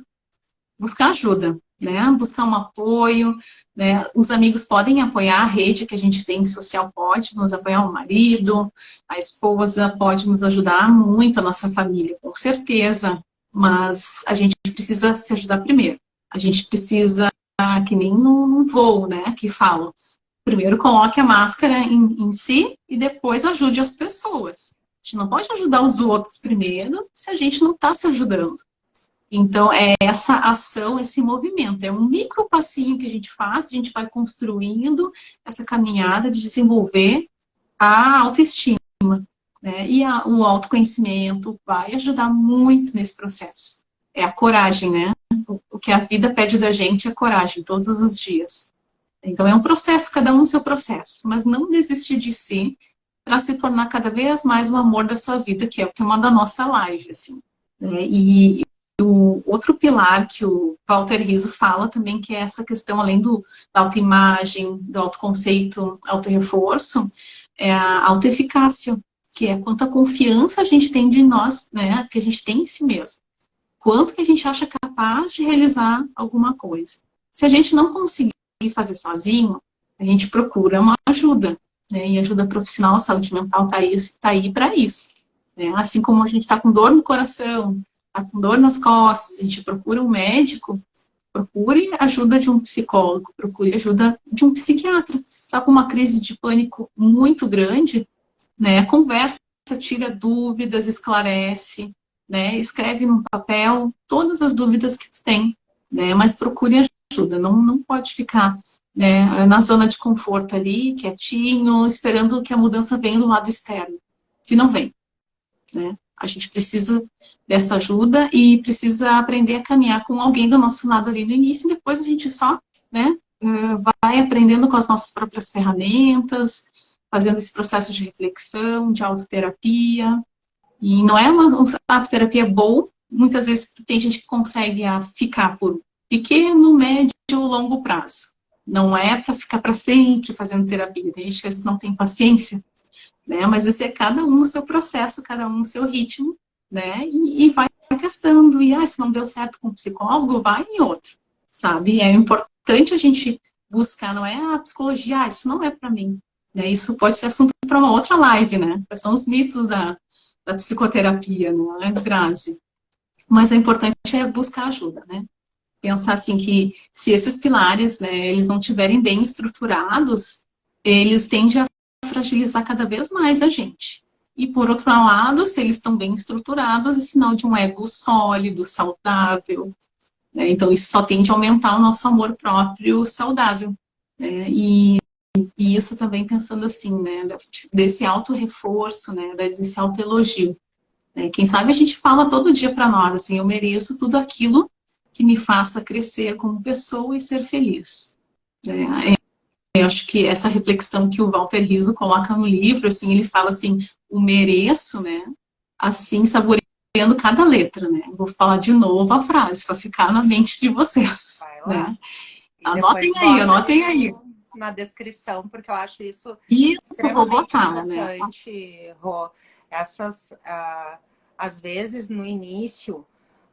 buscar ajuda, né? Buscar um apoio, né? Os amigos podem apoiar, a rede que a gente tem social pode nos apoiar, o marido, a esposa pode nos ajudar muito, a nossa família, com certeza, mas a gente precisa se ajudar primeiro. A gente precisa, que nem num voo, né, que falam, primeiro coloque a máscara em si e depois ajude as pessoas. A gente não pode ajudar os outros primeiro se a gente não está se ajudando. Então, é essa ação, esse movimento. É um micro passinho que a gente faz, a gente vai construindo essa caminhada de desenvolver a autoestima, né? E o autoconhecimento vai ajudar muito nesse processo. É a coragem, né? O que a vida pede da gente é coragem, todos os dias. Então, é um processo, cada um o seu processo. Mas não desistir de si para se tornar cada vez mais o amor da sua vida, que é o tema da nossa live, assim. Né? E o outro pilar que o Walter Rizzo fala também, que é essa questão, além da autoimagem, do autoconceito, autorreforço, é a autoeficácia, que é quanta confiança a gente tem de nós, né, que a gente tem em si mesmo. Quanto que a gente acha capaz de realizar alguma coisa. Se a gente não conseguir fazer sozinho, a gente procura uma ajuda, né, e ajuda profissional, a saúde mental tá aí para isso. Né? Assim como a gente está com dor no coração, está com dor nas costas, a gente procura um médico, procure ajuda de um psicólogo, procure ajuda de um psiquiatra. Se está com uma crise de pânico muito grande, né, conversa, tira dúvidas, esclarece, né, escreve num papel todas as dúvidas que tu tem, né, mas procure ajuda, não pode ficar, né, na zona de conforto ali, quietinho, esperando que a mudança venha do lado externo, que não vem, né. A gente precisa dessa ajuda e precisa aprender a caminhar com alguém do nosso lado ali no início, e depois a gente só, né, vai aprendendo com as nossas próprias ferramentas, fazendo esse processo de reflexão, de autoterapia. E não é uma autoterapia boa, muitas vezes tem gente que consegue ficar por pequeno, médio ou longo prazo. Não é para ficar para sempre fazendo terapia, tem gente que não tem paciência, né? Mas esse é cada um o seu processo, cada um o seu ritmo, né? E vai testando. E se não deu certo com o psicólogo, vai em outro, sabe? É importante a gente buscar, não é a psicologia, isso não é para mim. Né? Isso pode ser assunto para uma outra live, né? Quais são os mitos da psicoterapia, não é, Grazi? Mas é importante buscar ajuda, né? Pensar assim que se esses pilares, né, eles não estiverem bem estruturados, eles tendem a fragilizar cada vez mais a gente. E por outro lado, se eles estão bem estruturados, é sinal de um ego sólido, saudável. Né? Então isso só tende a aumentar o nosso amor próprio saudável. Né? E isso também pensando assim, né, desse auto-reforço, né, desse auto-elogio. Né? Quem sabe a gente fala todo dia para nós, assim, eu mereço tudo aquilo que me faça crescer como pessoa e ser feliz. Né? Eu acho que essa reflexão que o Walter Rizzo coloca no livro, assim, ele fala assim, o mereço, né, assim, saboreando cada letra, né. Vou falar de novo a frase, para ficar na mente de vocês. Né? Anotem aí. Na descrição, porque eu acho isso vou botar, importante, né? Rô. Às vezes, no início,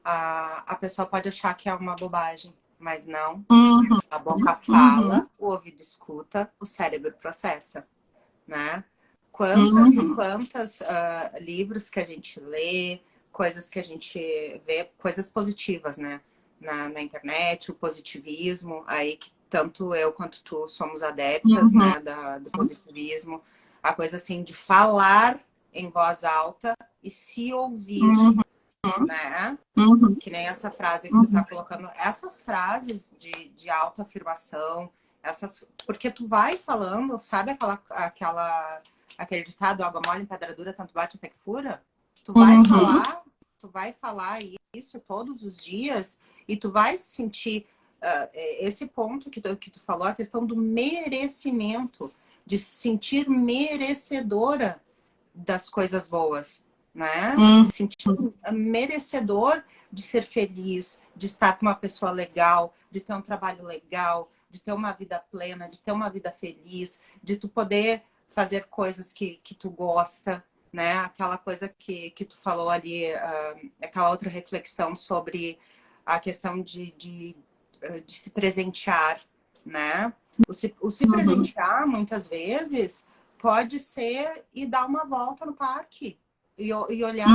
a pessoa pode achar que é uma bobagem, mas não. A boca fala, o ouvido escuta, o cérebro processa, né? Quantas e quantas livros que a gente lê, coisas que a gente vê, coisas positivas, né? Na internet, o positivismo, aí que tanto eu quanto tu somos adeptas, né, do positivismo, a coisa assim de falar em voz alta e se ouvir, né? Que nem essa frase que tu tá colocando, essas frases de autoafirmação, porque tu vai falando, sabe aquele ditado, água mole em pedra dura, tanto bate até que fura? Tu vai falar isso todos os dias e tu vai sentir esse ponto que tu falou, a questão do merecimento, de se sentir merecedora das coisas boas, né? Se sentir merecedor de ser feliz, de estar com uma pessoa legal, de ter um trabalho legal, de ter uma vida plena, de ter uma vida feliz, de tu poder fazer coisas que tu gosta, né? Aquela coisa que tu falou ali, aquela outra reflexão sobre a questão de se presentear, né? O se presentear, muitas vezes, pode ser ir dar uma volta no parque e olhar,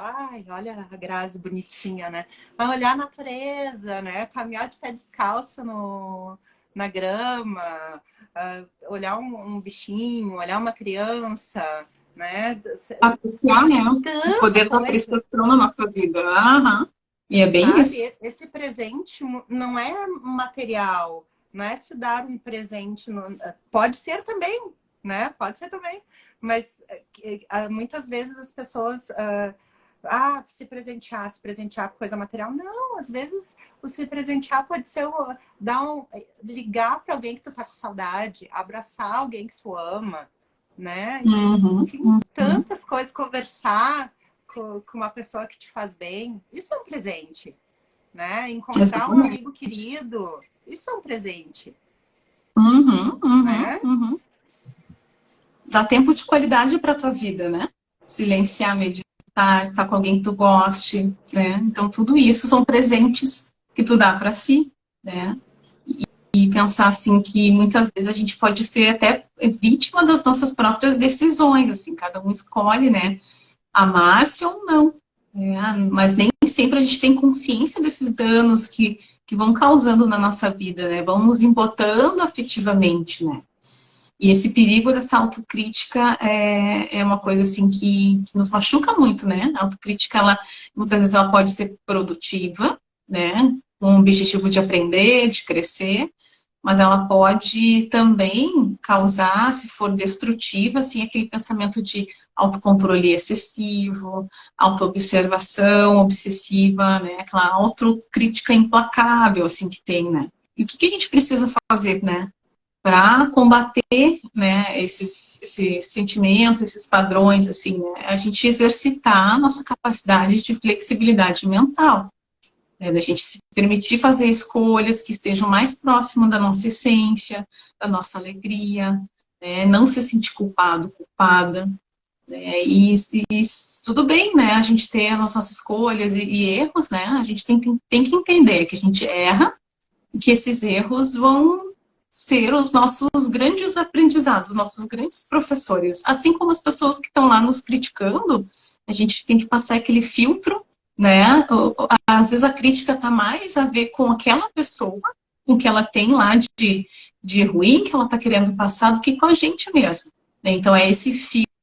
ai, olha a Grazi bonitinha, né? Mas olhar a natureza, né? Caminhar de pé descalço na grama, olhar um bichinho, olhar uma criança, né? Apreciar, né? O poder da apreciação na nossa vida. E é bem sabe? isso. Esse presente não é material, não é se dar um presente. Pode ser também, né? Pode ser também. Mas muitas vezes as pessoas se presentear com coisa material. Não, às vezes o se presentear pode ser ligar para alguém que tu tá com saudade, abraçar alguém que tu ama, né? Uhum, Enfim, uhum. tantas coisas, conversar com uma pessoa que te faz bem, isso é um presente, né? Encontrar um Exatamente. amigo querido, isso é um presente, Uhum, uhum, né? uhum. Dá tempo de qualidade para tua vida, né? Silenciar, meditar, estar com alguém que tu goste, né? Então, tudo isso são presentes que tu dá para si, né? E pensar, assim, que muitas vezes a gente pode ser até vítima das nossas próprias decisões, assim, cada um escolhe, né? Amar-se ou não, né? Mas nem sempre a gente tem consciência desses danos que vão causando na nossa vida, né? Vão nos embotando afetivamente, né? E esse perigo dessa autocrítica é uma coisa assim que nos machuca muito, né? A autocrítica, ela, muitas vezes, ela pode ser produtiva, né? Com o objetivo de aprender, de crescer, mas ela pode também causar, se for destrutiva, assim, aquele pensamento de autocontrole excessivo, autoobservação obsessiva, né? Aquela autocrítica implacável, assim, que tem, né? E o que a gente precisa fazer, né? Para combater, né, esses sentimentos, esses padrões, assim, né, a gente exercitar a nossa capacidade de flexibilidade mental, né, da gente se permitir fazer escolhas que estejam mais próximas da nossa essência, da nossa alegria, né, não se sentir culpado, culpada, né, e tudo bem, né, a gente ter as nossas escolhas e erros, né, a gente tem que entender que a gente erra, que esses erros vão ser os nossos grandes aprendizados, os nossos grandes professores. Assim como as pessoas que estão lá nos criticando, a gente tem que passar aquele filtro, né? Às vezes a crítica está mais a ver com aquela pessoa, com o que ela tem lá de ruim que ela está querendo passar, do que com a gente mesmo. Né? Então é esse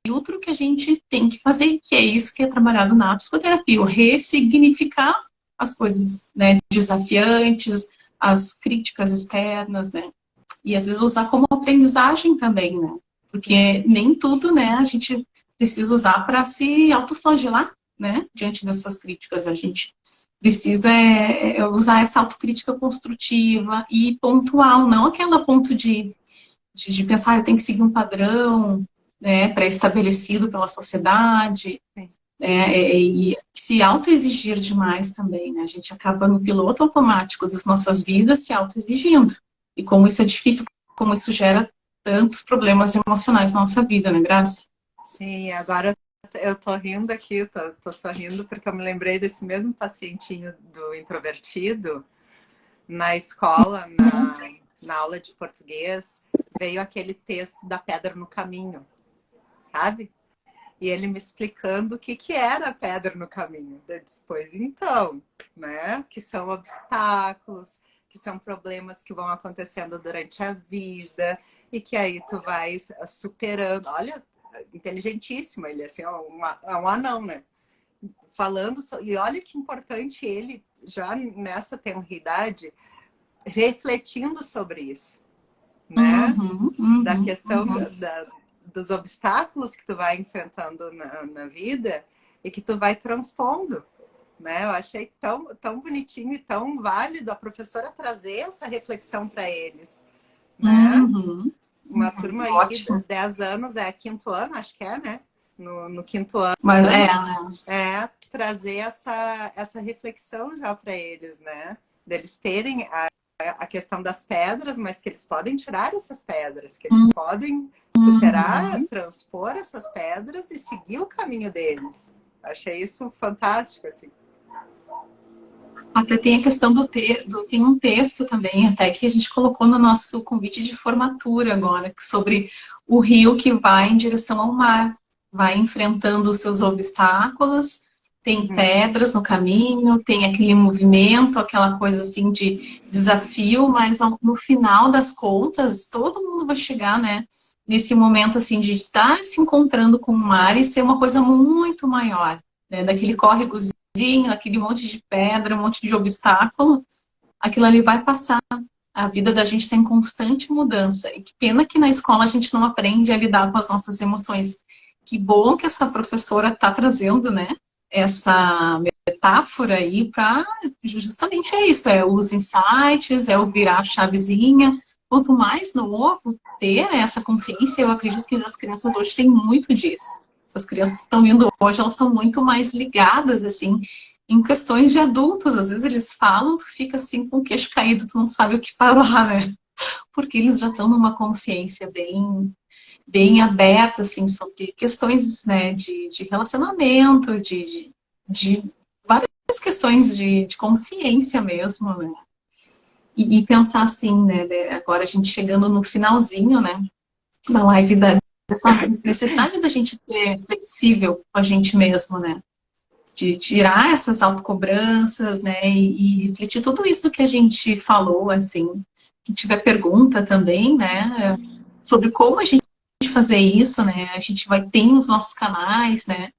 filtro que a gente tem que fazer, que é isso que é trabalhado na psicoterapia, o ressignificar as coisas, né, desafiantes, as críticas externas, né? E às vezes usar como aprendizagem também, né? Sim. Porque nem tudo, né, a gente precisa usar para se autoflagelar, né? Diante dessas críticas, a gente precisa usar essa autocrítica construtiva e pontual, não aquela ponto de pensar, eu tenho que seguir um padrão, né, pré-estabelecido pela sociedade, Sim. e se autoexigir demais também, né? A gente acaba no piloto automático das nossas vidas se autoexigindo. E como isso é difícil, como isso gera tantos problemas emocionais na nossa vida, né, Graça? Sim, agora eu tô rindo aqui, tô sorrindo porque eu me lembrei desse mesmo pacientinho do introvertido na escola, na aula de português, veio aquele texto da pedra no caminho, sabe? E ele me explicando o que era a pedra no caminho. Eu disse, pois então, né? Que são obstáculos, que são problemas que vão acontecendo durante a vida e que aí tu vai superando. Olha, inteligentíssimo ele, assim, é um anão, né? Falando, e olha que importante ele, já nessa tenridade, refletindo sobre isso, né? Uhum, Da uhum, questão uhum. dos obstáculos que tu vai enfrentando na vida e que tu vai transpondo, né? Eu achei tão bonitinho e tão válido a professora trazer essa reflexão para eles, né? Uhum, Uma uhum. turma aí, Ótimo. 10 anos, é quinto ano, acho que é, né? No quinto Mas ano, né? trazer essa reflexão já para eles, né? Deles terem a questão das pedras, mas que eles podem tirar essas pedras, que eles podem superar, Uhum. transpor essas pedras e seguir o caminho deles. Achei isso fantástico, assim. Até tem a questão tem um texto também, até que a gente colocou no nosso convite de formatura agora, sobre o rio que vai em direção ao mar, vai enfrentando os seus obstáculos, tem Uhum. pedras no caminho, tem aquele movimento, aquela coisa assim de desafio, mas no final das contas, todo mundo vai chegar, né, nesse momento assim de estar se encontrando com o mar e ser uma coisa muito maior, né, daquele córregozinho aquele monte de pedra, um monte de obstáculo, aquilo ali vai passar. A vida da gente está em constante mudança. E que pena que na escola a gente não aprende a lidar com as nossas emoções. Que bom que essa professora está trazendo, né? Essa metáfora aí para justamente é isso, é os insights, é o virar a chavezinha. Quanto mais novo ter essa consciência, eu acredito que as crianças hoje têm muito disso. Essas crianças que estão vindo hoje, elas estão muito mais ligadas, assim, em questões de adultos. Às vezes eles falam, tu fica assim com o queixo caído, tu não sabe o que falar, né? Porque eles já estão numa consciência bem aberta, assim, sobre questões, né, de relacionamento, de várias questões de consciência mesmo, né? E pensar assim, né, agora a gente chegando no finalzinho, né, da live dessa necessidade da gente ser flexível com a gente mesmo, né? De tirar essas autocobranças, né, e refletir tudo isso que a gente falou, assim, que tiver pergunta também, né, sobre como a gente fazer isso, né, a gente vai ter os nossos canais, né,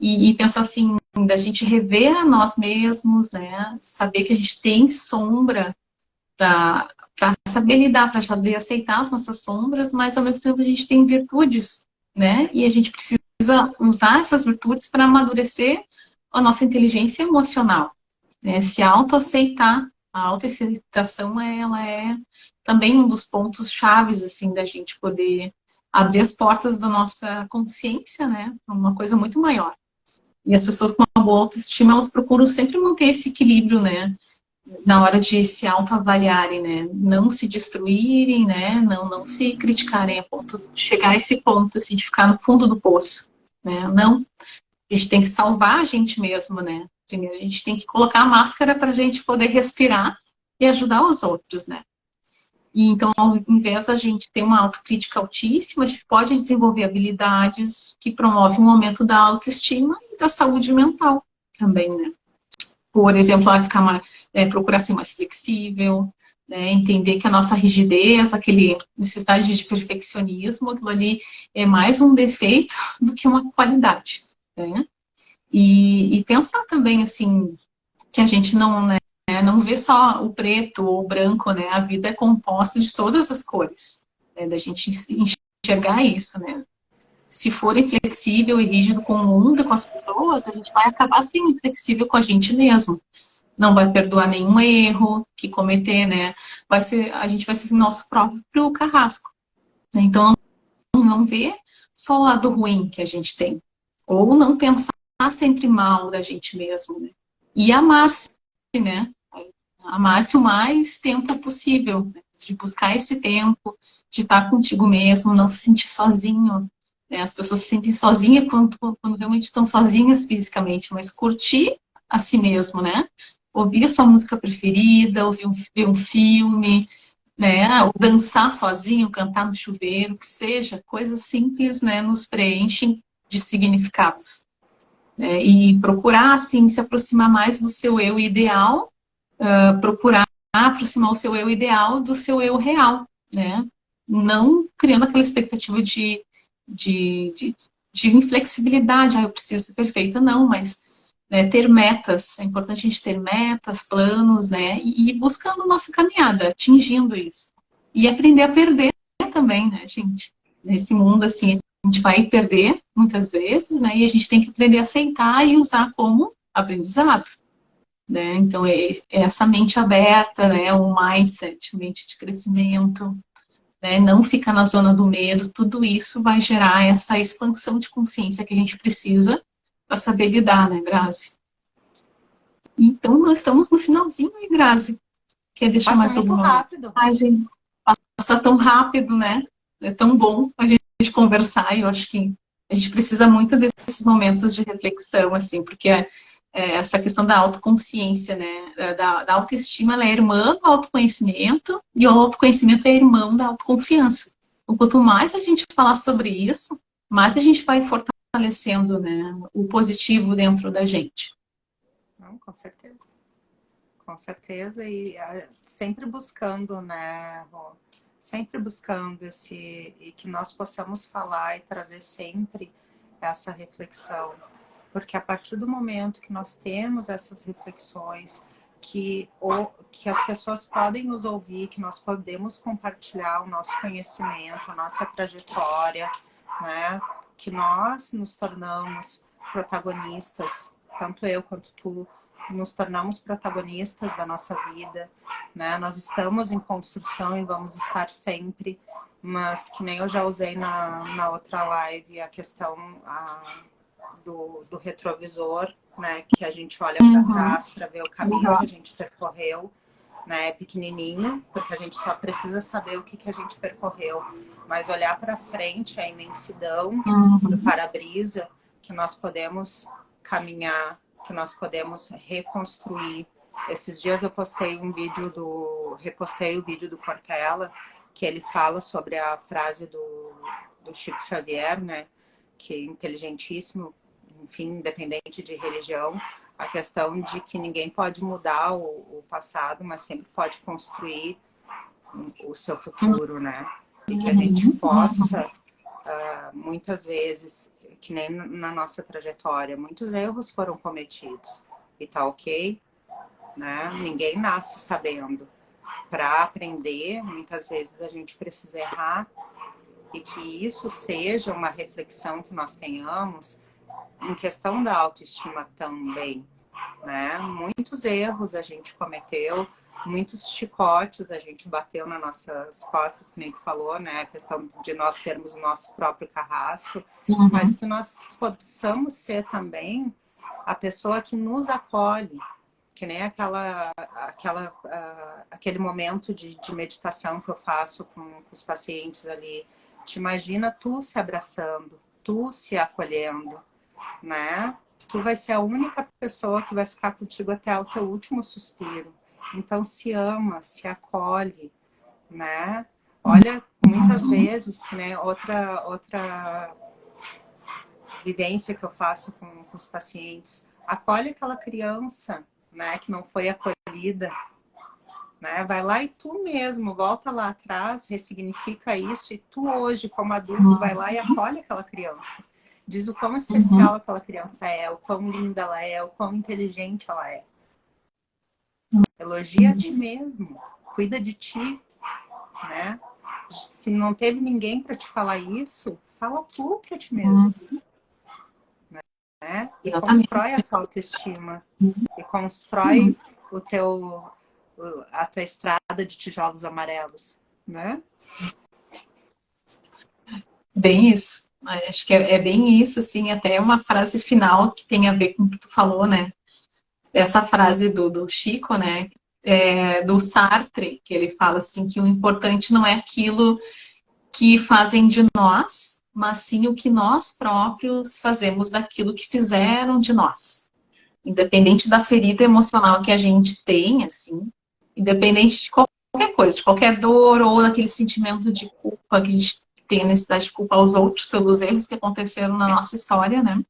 e pensar assim, da gente rever a nós mesmos, né, saber que a gente tem sombra para saber lidar, para saber aceitar as nossas sombras, mas ao mesmo tempo a gente tem virtudes, né, e a gente precisa usar essas virtudes para amadurecer a nossa inteligência emocional, né? Se autoaceitar, a autoaceitação ela é também um dos pontos chaves assim da gente poder abrir as portas da nossa consciência, né, para uma coisa muito maior. E as pessoas com uma boa autoestima, elas procuram sempre manter esse equilíbrio, né, na hora de se autoavaliarem, né, não se destruírem, né, não se criticarem a ponto de chegar a esse ponto assim de ficar no fundo do poço, né? Não, a gente tem que salvar a gente mesmo, né? Primeiro, a gente tem que colocar a máscara para a gente poder respirar e ajudar os outros, né? E então, ao invés da gente ter uma autocrítica altíssima, a gente pode desenvolver habilidades que promovem um aumento da autoestima e da saúde mental também, né? Por exemplo, ficar mais, procurar ser mais flexível, né? Entender que a nossa rigidez, aquele necessidade de perfeccionismo, aquilo ali é mais um defeito do que uma qualidade, né? E pensar também, assim, que a gente não, né, não vê só o preto ou o branco, né? A vida é composta de todas as cores, né? Da gente enxergar isso, né? Se for inflexível e rígido com o mundo, com as pessoas, a gente vai acabar sendo inflexível com a gente mesmo. Não vai perdoar nenhum erro que cometer, né? A gente vai ser nosso próprio carrasco, né? Então, não ver só o lado ruim que a gente tem. Ou não pensar sempre mal da gente mesmo, né? E amar-se, né? Amar-se o mais tempo possível, né? De buscar esse tempo, de estar contigo mesmo, não se sentir sozinho, né? As pessoas se sentem sozinhas quando realmente estão sozinhas fisicamente, mas curtir a si mesmo, né? Ouvir a sua música preferida, ver um filme, né? Ou dançar sozinho, cantar no chuveiro, que seja, coisas simples, né? Nos preenchem de significados, né? E procurar, assim, se aproximar mais do seu eu ideal, procurar aproximar o seu eu ideal do seu eu real, né? Não criando aquela expectativa de, de, de inflexibilidade, eu preciso ser perfeita, não, mas, né, ter metas, é importante a gente ter metas, planos, né, e ir buscando a nossa caminhada, atingindo isso. E aprender a perder também, né, gente? Nesse mundo, assim, a gente vai perder muitas vezes, né, e a gente tem que aprender a aceitar e usar como aprendizado, né? Então, é essa mente aberta, né, o mindset, mente de crescimento, né, não ficar na zona do medo, tudo isso vai gerar essa expansão de consciência que a gente precisa para saber lidar, né, Grazi? Então, nós estamos no finalzinho, hein, Grazi? Quer deixar Passa mais muito alguma rápido. mensagem? Passa tão rápido, né? É tão bom a gente conversar, e eu acho que a gente precisa muito desses momentos de reflexão, assim, porque essa questão da autoconsciência, né, da autoestima, ela é irmã do autoconhecimento, e o autoconhecimento é irmão da autoconfiança. Então, quanto mais a gente falar sobre isso, mais a gente vai fortalecendo, né, o positivo dentro da gente. Não, com certeza. Com certeza. E sempre buscando, né, Rô? Sempre buscando e que nós possamos falar e trazer sempre essa reflexão Porque a partir do momento que nós temos essas reflexões, que as pessoas podem nos ouvir, que nós podemos compartilhar o nosso conhecimento, a nossa trajetória, né? Que nós nos tornamos protagonistas, tanto eu quanto tu, nos tornamos protagonistas da nossa vida, né? Nós estamos em construção e vamos estar sempre, mas que nem eu já usei na outra live, a questão do retrovisor, né? Que a gente olha para trás para ver o caminho que a gente percorreu, né? É pequenininho, porque a gente só precisa saber o que a gente percorreu, mas olhar para frente é a imensidão do para-brisa que nós podemos caminhar, que nós podemos reconstruir. Esses dias eu postei repostei o vídeo do Cortella, que ele fala sobre a frase do Chico Xavier, né? Que é inteligentíssimo, enfim, independente de religião, a questão de que ninguém pode mudar o passado, mas sempre pode construir o seu futuro, né? E que a gente possa, muitas vezes, que nem na nossa trajetória, muitos erros foram cometidos. E tá ok, né? Ninguém nasce sabendo. Para aprender, muitas vezes a gente precisa errar, e que isso seja uma reflexão que nós tenhamos em questão da autoestima também, né? Muitos erros a gente cometeu, muitos chicotes a gente bateu nas nossas costas, que nem tu falou, né? A questão de nós sermos o nosso próprio carrasco, mas que nós possamos ser também a pessoa que nos acolhe, que nem aquele momento de meditação que eu faço com os pacientes ali. Te imagina tu se abraçando, tu se acolhendo, né? Tu vai ser a única pessoa que vai ficar contigo até o teu último suspiro. Então se ama, se acolhe, né? Olha, muitas vezes, né? Outra vivência que eu faço com os pacientes, acolhe aquela criança, né? Que não foi acolhida, né? Vai lá e tu mesmo, volta lá atrás, ressignifica isso, e tu hoje, como adulto, vai lá e acolhe aquela criança. Diz o quão especial aquela criança é, o quão linda ela é, o quão inteligente ela é. Elogia a ti mesmo, cuida de ti, né? Se não teve ninguém para te falar isso, fala tu para ti mesmo. Né? E constrói a tua autoestima. E constrói a tua estrada de tijolos amarelos, né? Bem isso. Acho que é bem isso, assim, até uma frase final que tem a ver com o que tu falou, né? Essa frase do Chico, né? Do Sartre, que ele fala assim, que o importante não é aquilo que fazem de nós, mas sim o que nós próprios fazemos daquilo que fizeram de nós. Independente da ferida emocional que a gente tem, assim, independente de qualquer coisa, de qualquer dor ou daquele sentimento de culpa que a gente tem a necessidade de culpar os outros pelos erros que aconteceram na nossa história, né?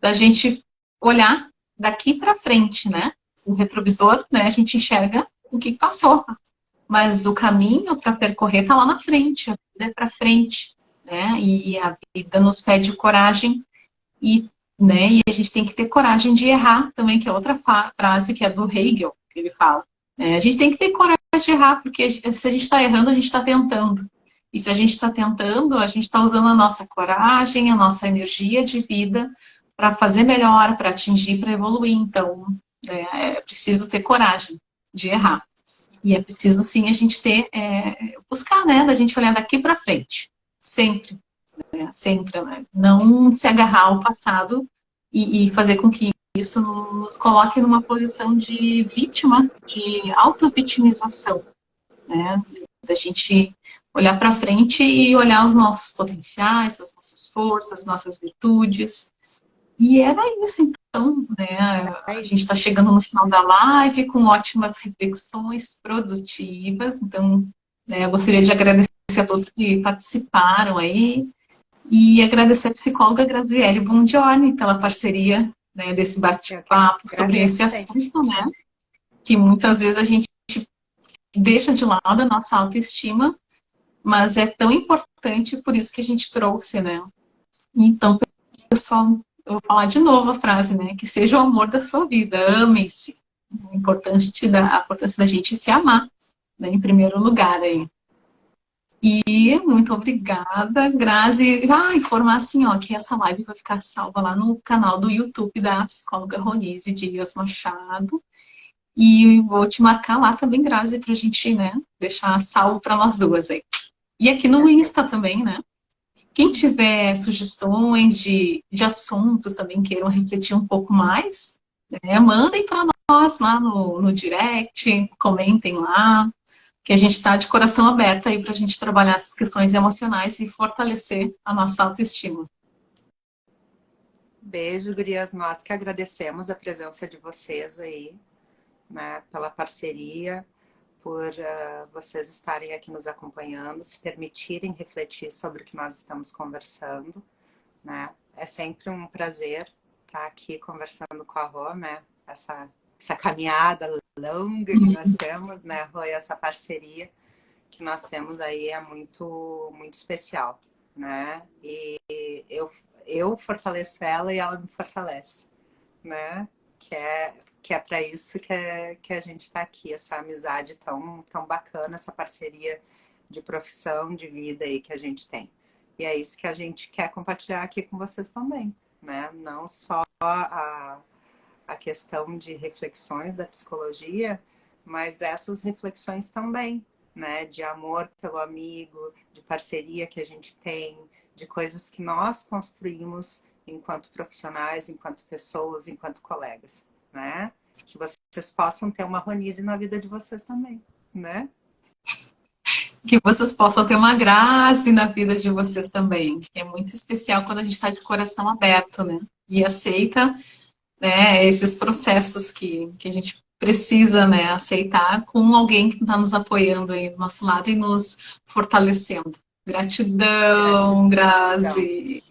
Da gente olhar daqui para frente, né? O retrovisor, né? A gente enxerga o que passou, mas o caminho para percorrer tá lá na frente, a vida é para frente, né? E a vida nos pede coragem né? E a gente tem que ter coragem de errar também, que é outra frase que é do Hegel, que ele fala. A gente tem que ter coragem de errar, porque se a gente está errando, a gente está tentando. E se a gente está tentando, a gente está usando a nossa coragem, a nossa energia de vida para fazer melhor, para atingir, para evoluir. Então, é preciso ter coragem de errar. E é preciso, sim, a gente buscar, né, da gente olhar daqui para frente. Sempre. Sempre, né? Não se agarrar ao passado e fazer com que isso nos coloque numa posição de vítima, de auto-vitimização, né? Da gente olhar para frente e olhar os nossos potenciais, as nossas forças, as nossas virtudes. E era isso, então, né? A gente está chegando no final da live com ótimas reflexões produtivas. Então, né, eu gostaria de agradecer a todos que participaram aí. E agradecer a psicóloga Graziele Bongiorni pela parceria, né, desse bate-papo sobre esse assunto, né? Que muitas vezes a gente deixa de lado a nossa autoestima, mas é tão importante, por isso que a gente trouxe, né? Então, pessoal, eu vou falar de novo a frase, né? Que seja o amor da sua vida, amem-se. É importante a importância da gente se amar, né? Em primeiro lugar aí. E muito obrigada, Grazi. Ah, informar assim, ó, que essa live vai ficar salva lá no canal do YouTube da psicóloga Ronise Dias Machado. E vou te marcar lá também, Grazi, pra gente, né, deixar salvo para nós duas aí. E aqui no Insta também, né? Quem tiver sugestões de assuntos também queiram refletir um pouco mais, né, mandem para nós lá no direct, comentem lá, que a gente está de coração aberto aí para a gente trabalhar essas questões emocionais e fortalecer a nossa autoestima. Beijo, gurias. Nós que agradecemos a presença de vocês aí, né, pela parceria, por vocês estarem aqui nos acompanhando, se permitirem refletir sobre o que nós estamos conversando, né? É sempre um prazer estar aqui conversando com a Rô, né? Essa caminhada longa que nós temos, né, Rô? E essa parceria que nós temos aí é muito, muito especial, né? E eu fortaleço ela e ela me fortalece, né? Que é para isso que a gente está aqui, essa amizade tão, tão bacana, essa parceria de profissão, de vida aí que a gente tem. E é isso que a gente quer compartilhar aqui com vocês também, né? Não só a questão de reflexões da psicologia, mas essas reflexões também, né? De amor pelo amigo, de parceria que a gente tem, de coisas que nós construímos enquanto profissionais, enquanto pessoas, enquanto colegas, né? Que vocês possam ter uma Ronise na vida de vocês também, né? Que vocês possam ter uma graça na vida de vocês também. É muito especial quando a gente está de coração aberto, né? E aceita, né, esses processos que a gente precisa, né, aceitar com alguém que está nos apoiando aí do nosso lado e nos fortalecendo. Gratidão, Grazi.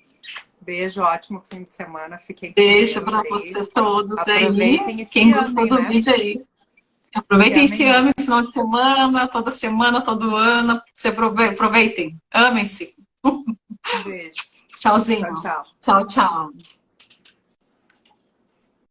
Beijo, ótimo fim de semana. Fiquem com Beijo Deus para aí. vocês todos Aproveitem aí. e se Quem gostou amem, do né? vídeo aí, Se aproveitem e amem se amem muito. no final de semana, todo ano. Se aproveitem. Amem-se. Beijo. Tchauzinho. Tchau, tchau. Tchau, tchau.